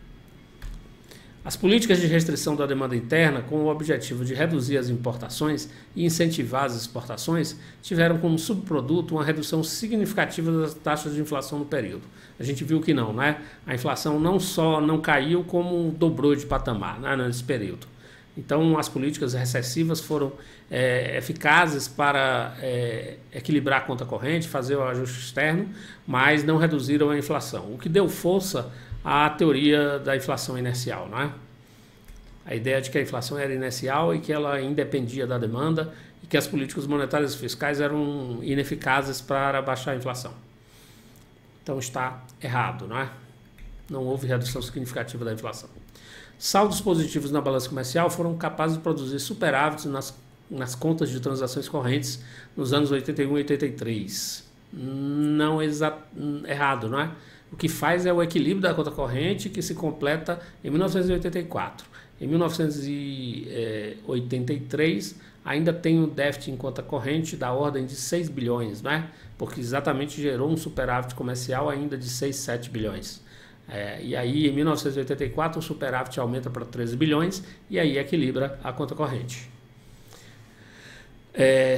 As políticas de restrição da demanda interna, com o objetivo de reduzir as importações e incentivar as exportações, tiveram como subproduto uma redução significativa das taxas de inflação no período. A gente viu que não, A inflação não só não caiu, como dobrou de patamar, nesse período. Então, as políticas recessivas foram eficazes para equilibrar a conta corrente, fazer o ajuste externo, mas não reduziram a inflação, o que deu força à teoria da inflação inercial, A ideia de que a inflação era inercial e que ela independia da demanda e que as políticas monetárias e fiscais eram ineficazes para baixar a inflação. Então está errado, Não houve redução significativa da inflação. Saldos positivos na balança comercial foram capazes de produzir superávites nas contas de transações correntes nos anos 81 e 83. Errado, O que faz é o equilíbrio da conta corrente que se completa em 1984. Em 1983, ainda tem um déficit em conta corrente da ordem de 6 bilhões, Porque exatamente gerou um superávit comercial ainda de 6, 7 bilhões. E aí, em 1984, o superávit aumenta para 13 bilhões e aí equilibra a conta corrente.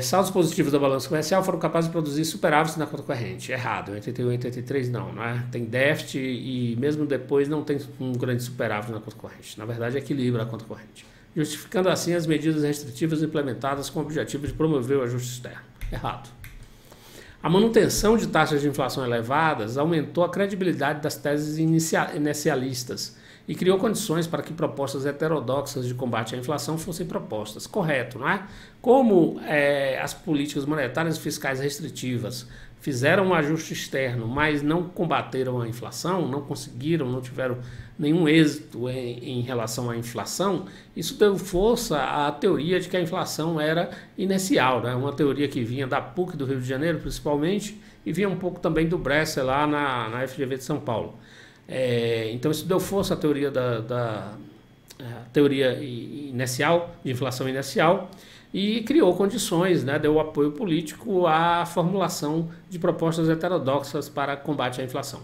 Saldos positivos da balança comercial foram capazes de produzir superávites na conta corrente. Errado, em 81 e 83 não, Tem déficit e mesmo depois não tem um grande superávit na conta corrente. Na verdade, equilibra a conta corrente, justificando assim as medidas restritivas implementadas com o objetivo de promover o ajuste externo. Errado. A manutenção de taxas de inflação elevadas aumentou a credibilidade das teses inicialistas e criou condições para que propostas heterodoxas de combate à inflação fossem propostas. Correto, Como as políticas monetárias e fiscais restritivas fizeram um ajuste externo, mas não combateram a inflação, não conseguiram, não tiveram nenhum êxito em relação à inflação, isso deu força à teoria de que a inflação era inercial, Uma teoria que vinha da PUC do Rio de Janeiro, principalmente, e vinha um pouco também do Bresser lá na FGV de São Paulo. Então isso deu força à teoria teoria inercial, de inflação inercial, e criou condições, deu apoio político à formulação de propostas heterodoxas para combate à inflação.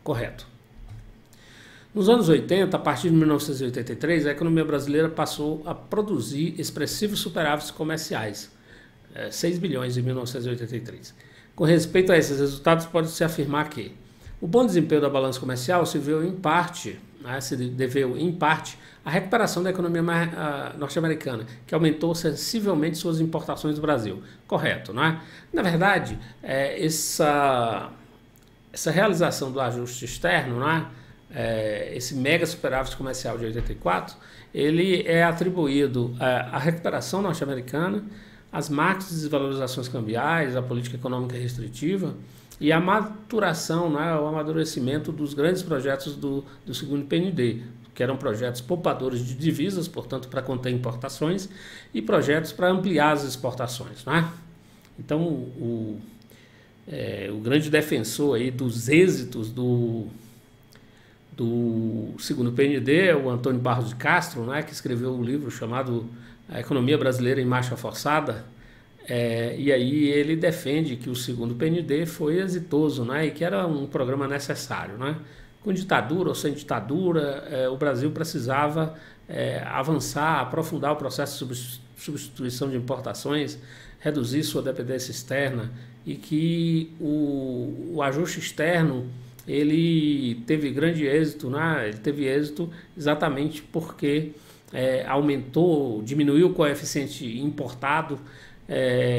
Correto. Nos anos 80, a partir de 1983, a economia brasileira passou a produzir expressivos superávites comerciais, 6 bilhões em 1983. Com respeito a esses resultados, pode-se afirmar que o bom desempenho da balança comercial se deveu em parte à recuperação da economia norte-americana, que aumentou sensivelmente suas importações do Brasil. Correto, Na verdade, essa realização do ajuste externo, esse mega superávit comercial de 84, ele é atribuído à recuperação norte-americana, às marcas de desvalorizações cambiais, à política econômica restritiva e à maturação, o amadurecimento dos grandes projetos do segundo PND, que eram projetos poupadores de divisas, portanto, para conter importações, e projetos para ampliar as exportações. Então, o grande defensor aí dos êxitos do segundo PND é o Antônio Barros de Castro, que escreveu um livro chamado A Economia Brasileira em Marcha Forçada, e aí ele defende que o segundo PND foi exitoso, e que era um programa necessário. Com ditadura ou sem ditadura, o Brasil precisava avançar, aprofundar o processo de substituição de importações, reduzir sua dependência externa, e que o ajuste externo ele teve grande êxito, né? Ele teve êxito exatamente porque diminuiu o coeficiente importado,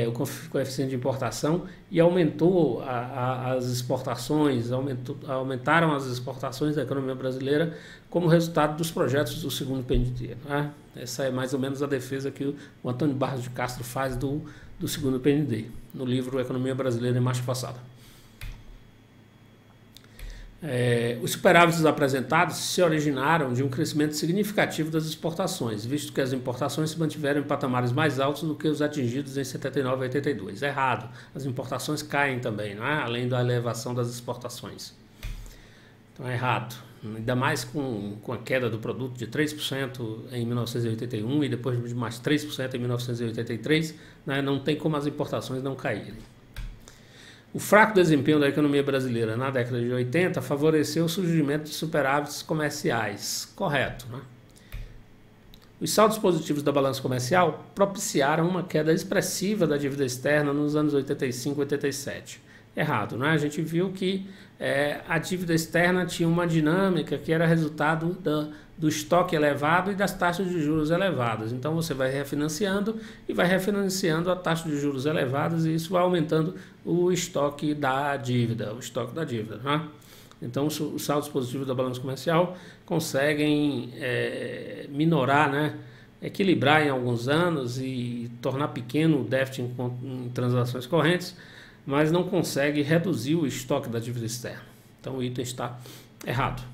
o coeficiente de importação, e aumentou as exportações, aumentaram as exportações da economia brasileira como resultado dos projetos do segundo PND, né? Essa é mais ou menos a defesa que o Antônio Barros de Castro faz do segundo PND, no livro Economia Brasileira em Marcha Forçada. Os superávites apresentados se originaram de um crescimento significativo das exportações, visto que as importações se mantiveram em patamares mais altos do que os atingidos em 79 e 82. Errado, as importações caem também, não é? Além da elevação das exportações. Então é errado, ainda mais com a queda do produto de 3% em 1981 e depois de mais 3% em 1983, né? Não tem como as importações não caírem. O fraco desempenho da economia brasileira na década de 80 favoreceu o surgimento de superávites comerciais. Correto, né? Os saldos positivos da balança comercial propiciaram uma queda expressiva da dívida externa nos anos 85 e 87. Errado, né? A gente viu que a dívida externa tinha uma dinâmica que era resultado do estoque elevado e das taxas de juros elevadas. Então você vai refinanciando e vai refinanciando a taxa de juros elevadas, e isso vai aumentando o estoque da dívida, né? Então os saldos positivos da balança comercial conseguem minorar, né? Equilibrar em alguns anos e tornar pequeno o déficit em transações correntes, mas não consegue reduzir o estoque da dívida externa. Então o item está errado.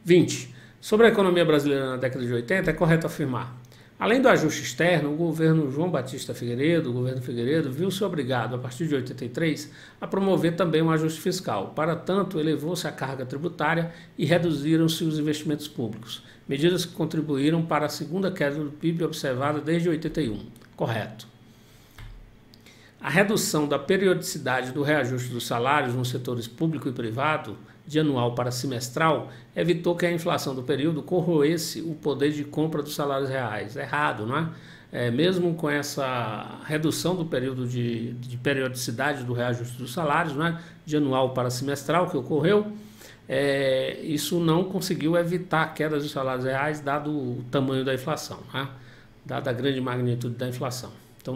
20. Sobre a economia brasileira na década de 80, é correto afirmar: além do ajuste externo, o governo João Batista Figueiredo, o governo Figueiredo, viu-se obrigado, a partir de 83, a promover também um ajuste fiscal. Para tanto, elevou-se a carga tributária e reduziram-se os investimentos públicos, medidas que contribuíram para a segunda queda do PIB observada desde 81. Correto. A redução da periodicidade do reajuste dos salários nos setores público e privado, de anual para semestral, evitou que a inflação do período corroesse o poder de compra dos salários reais. Errado, não é? Mesmo com essa redução do período de periodicidade do reajuste dos salários, não é? De anual para semestral que ocorreu, isso não conseguiu evitar a queda dos salários reais, dado o tamanho da inflação, não é? Dada a grande magnitude da inflação. Então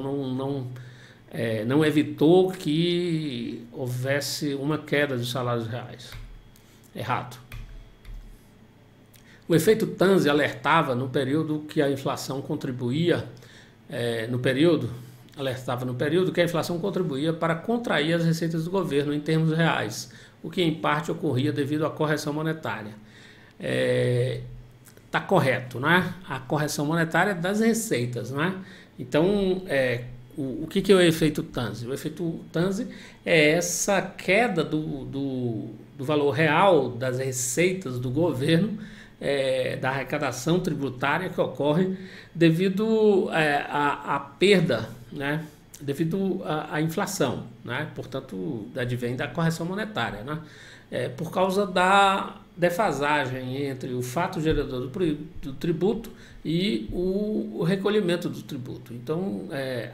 não evitou que houvesse uma queda dos salários reais. Errado. O efeito Tanzi alertava no período que a inflação contribuía, que a inflação contribuía para contrair as receitas do governo em termos reais, o que em parte ocorria devido à correção monetária. Está correto, né? A correção monetária das receitas, né? Então, o que é o efeito Tanzi? O efeito Tanzi é essa queda do valor real das receitas do governo, da arrecadação tributária que ocorre devido à perda, né? Devido à inflação, né? Portanto, advém da correção monetária, né? Por causa da defasagem entre o fato gerador do tributo e o recolhimento do tributo. Então,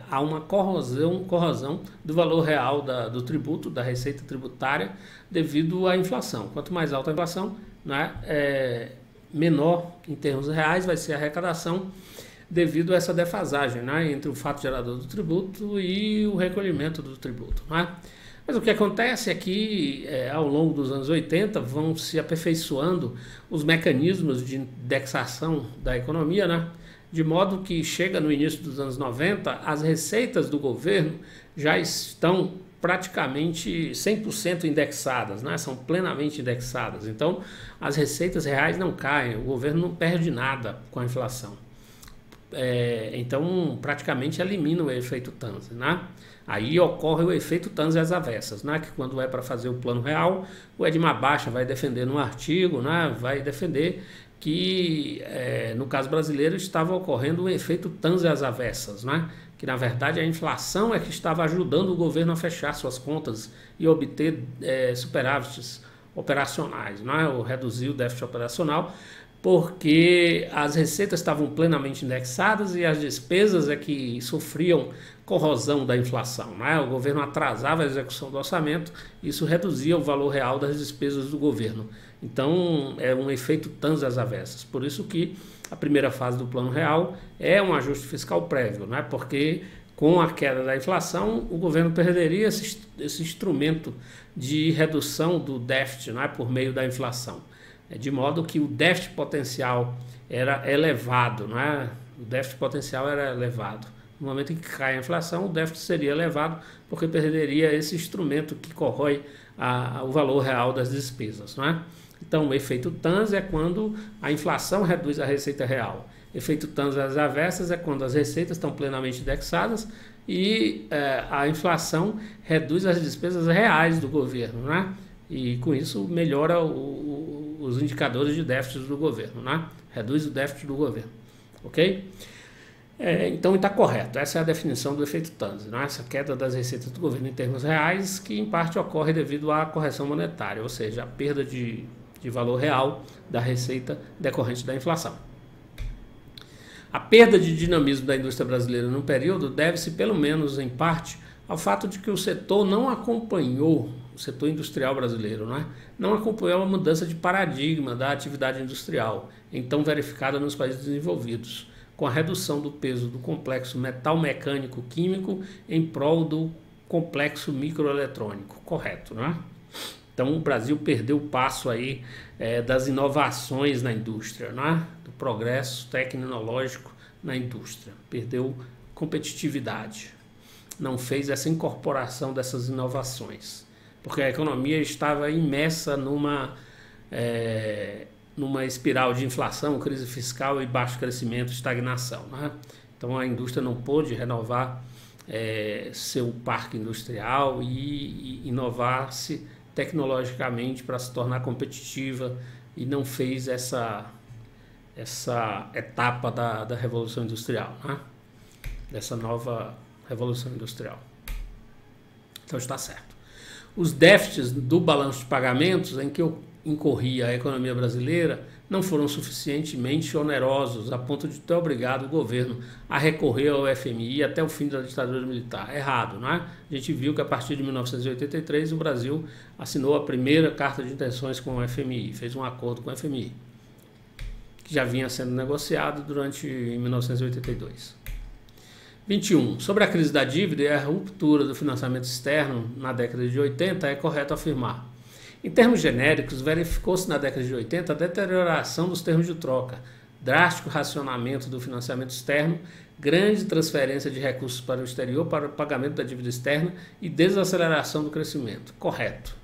há uma corrosão do valor real do tributo, da receita tributária, devido à inflação. Quanto mais alta a inflação, né, menor em termos reais vai ser a arrecadação, devido a essa defasagem, né, entre o fato gerador do tributo e o recolhimento do tributo, né? Mas o que acontece é que, ao longo dos anos 80, vão se aperfeiçoando os mecanismos de indexação da economia, né? De modo que chega no início dos anos 90, as receitas do governo já estão praticamente 100% indexadas, né? São plenamente indexadas. Então, as receitas reais não caem, o governo não perde nada com a inflação. Então, praticamente elimina o efeito Tanzi, né? Aí ocorre o efeito Tanzi às avessas, né? Que quando é para fazer o plano real, o Edmar Baixa vai defender num artigo, né? Vai defender que, no caso brasileiro, estava ocorrendo um efeito Tanzi às avessas, né? Que na verdade a inflação é que estava ajudando o governo a fechar suas contas e obter superávites operacionais, né? Ou reduzir o déficit operacional, porque as receitas estavam plenamente indexadas e as despesas é que sofriam corrosão da inflação, né? O governo atrasava a execução do orçamento, isso reduzia o valor real das despesas do governo. Então, é um efeito tans às avessas. Por isso que a primeira fase do Plano Real é um ajuste fiscal prévio, né? Porque com a queda da inflação, o governo perderia esse instrumento de redução do déficit, né? Por meio da inflação. De modo que o déficit potencial era elevado, né? O déficit potencial era elevado. No momento em que cai a inflação, o déficit seria elevado porque perderia esse instrumento que corrói o valor real das despesas, né? Então, o efeito TANS é quando a inflação reduz a receita real. Efeito TANS às avessas é quando as receitas estão plenamente indexadas e a inflação reduz as despesas reais do governo, né? E com isso melhora os indicadores de déficit do governo, né? Reduz o déficit do governo, ok? Então está correto, essa é a definição do efeito TANS, né? Essa queda das receitas do governo em termos reais, que em parte ocorre devido à correção monetária, ou seja, a perda de valor real da receita decorrente da inflação. A perda de dinamismo da indústria brasileira no período deve-se, pelo menos em parte, ao fato de que o setor não acompanhou, o setor industrial brasileiro, não acompanhou a mudança de paradigma da atividade industrial, então verificada nos países desenvolvidos, com a redução do peso do complexo metal-mecânico-químico em prol do complexo microeletrônico, correto, não é? Então o Brasil perdeu o passo aí das inovações na indústria, né? Do progresso tecnológico na indústria, perdeu competitividade, não fez essa incorporação dessas inovações, porque a economia estava imersa numa espiral de inflação, crise fiscal e baixo crescimento, estagnação, né? Então a indústria não pôde renovar seu parque industrial e inovar-se tecnologicamente para se tornar competitiva e não fez essa etapa da Revolução Industrial, né? Dessa nova Revolução Industrial. Então está certo. Os déficits do balanço de pagamentos em que incorria a economia brasileira não foram suficientemente onerosos a ponto de ter obrigado o governo a recorrer ao FMI até o fim da ditadura militar. Errado, não é? A gente viu que a partir de 1983 o Brasil assinou a primeira carta de intenções com o FMI, fez um acordo com o FMI, que já vinha sendo negociado em 1982. 21. Sobre a crise da dívida e a ruptura do financiamento externo na década de 80, é correto afirmar: em termos genéricos, verificou-se na década de 80 a deterioração dos termos de troca, drástico racionamento do financiamento externo, grande transferência de recursos para o exterior para o pagamento da dívida externa e desaceleração do crescimento. Correto.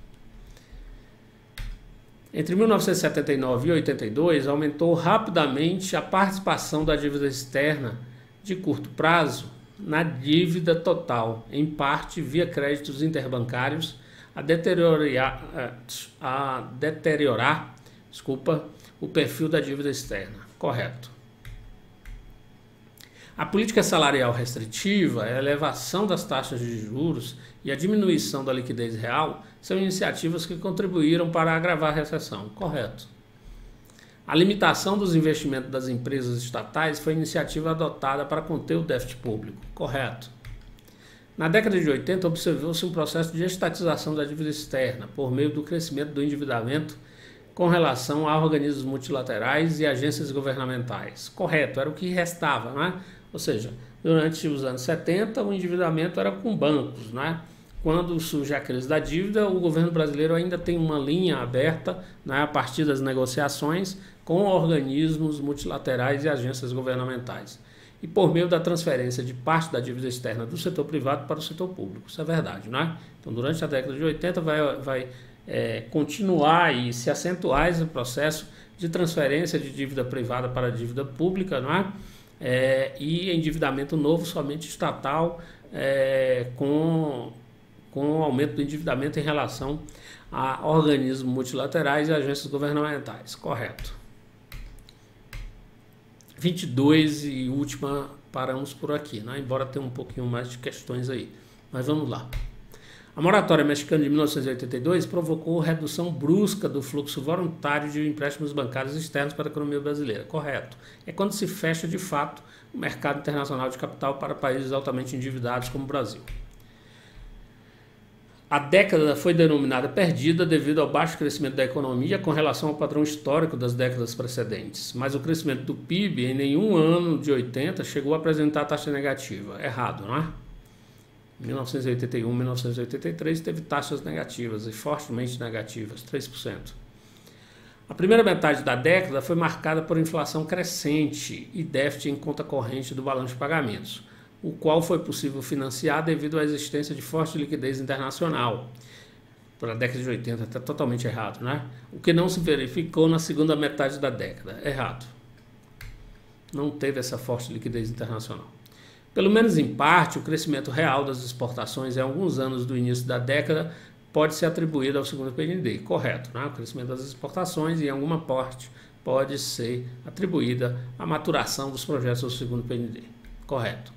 Entre 1979 e 82, aumentou rapidamente a participação da dívida externa de curto prazo na dívida total, em parte via créditos interbancários, a deteriorar o perfil da dívida externa. Correto. A política salarial restritiva, a elevação das taxas de juros e a diminuição da liquidez real são iniciativas que contribuíram para agravar a recessão. Correto. A limitação dos investimentos das empresas estatais foi iniciativa adotada para conter o déficit público. Correto. Na década de 80, observou-se um processo de estatização da dívida externa por meio do crescimento do endividamento com relação a organismos multilaterais e agências governamentais. Correto, era o que restava, né? Ou seja, durante os anos 70, o endividamento era com bancos, né? Quando surge a crise da dívida, o governo brasileiro ainda tem uma linha aberta, né, a partir das negociações com organismos multilaterais e agências governamentais, e por meio da transferência de parte da dívida externa do setor privado para o setor público. Isso é verdade, não é? Então, durante a década de 80 vai continuar e se acentuar esse processo de transferência de dívida privada para a dívida pública, não é? E endividamento novo somente estatal, com o aumento do endividamento em relação a organismos multilaterais e agências governamentais. Correto. 22 e última, paramos por aqui, né? Embora tenha um pouquinho mais de questões aí. Mas vamos lá. A moratória mexicana de 1982 provocou redução brusca do fluxo voluntário de empréstimos bancários externos para a economia brasileira. Correto. É quando se fecha de fato o mercado internacional de capital para países altamente endividados como o Brasil. A década foi denominada perdida devido ao baixo crescimento da economia com relação ao padrão histórico das décadas precedentes, mas o crescimento do PIB em nenhum ano de 80 chegou a apresentar taxa negativa. Errado, não é? 1981, 1983 teve taxas negativas e fortemente negativas, 3%. A primeira metade da década foi marcada por inflação crescente e déficit em conta corrente do balanço de pagamentos, o qual foi possível financiar devido à existência de forte liquidez internacional. Para a década de 80 está totalmente errado, né? O que não se verificou na segunda metade da década. Errado. Não teve essa forte liquidez internacional. Pelo menos em parte, o crescimento real das exportações em alguns anos do início da década pode ser atribuído ao segundo PND. Correto, né? O crescimento das exportações em alguma parte pode ser atribuída à maturação dos projetos do segundo PND. Correto.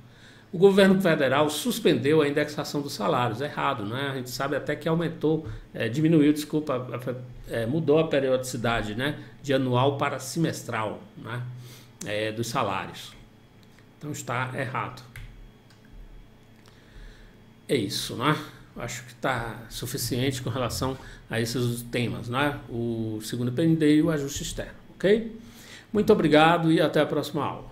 O governo federal suspendeu a indexação dos salários. Errado, né? A gente sabe até que mudou a periodicidade, né? De anual para semestral, né? Dos salários. Então está errado. É isso, né? Acho que está suficiente com relação a esses temas, né? O segundo PND e o ajuste externo, ok? Muito obrigado e até a próxima aula.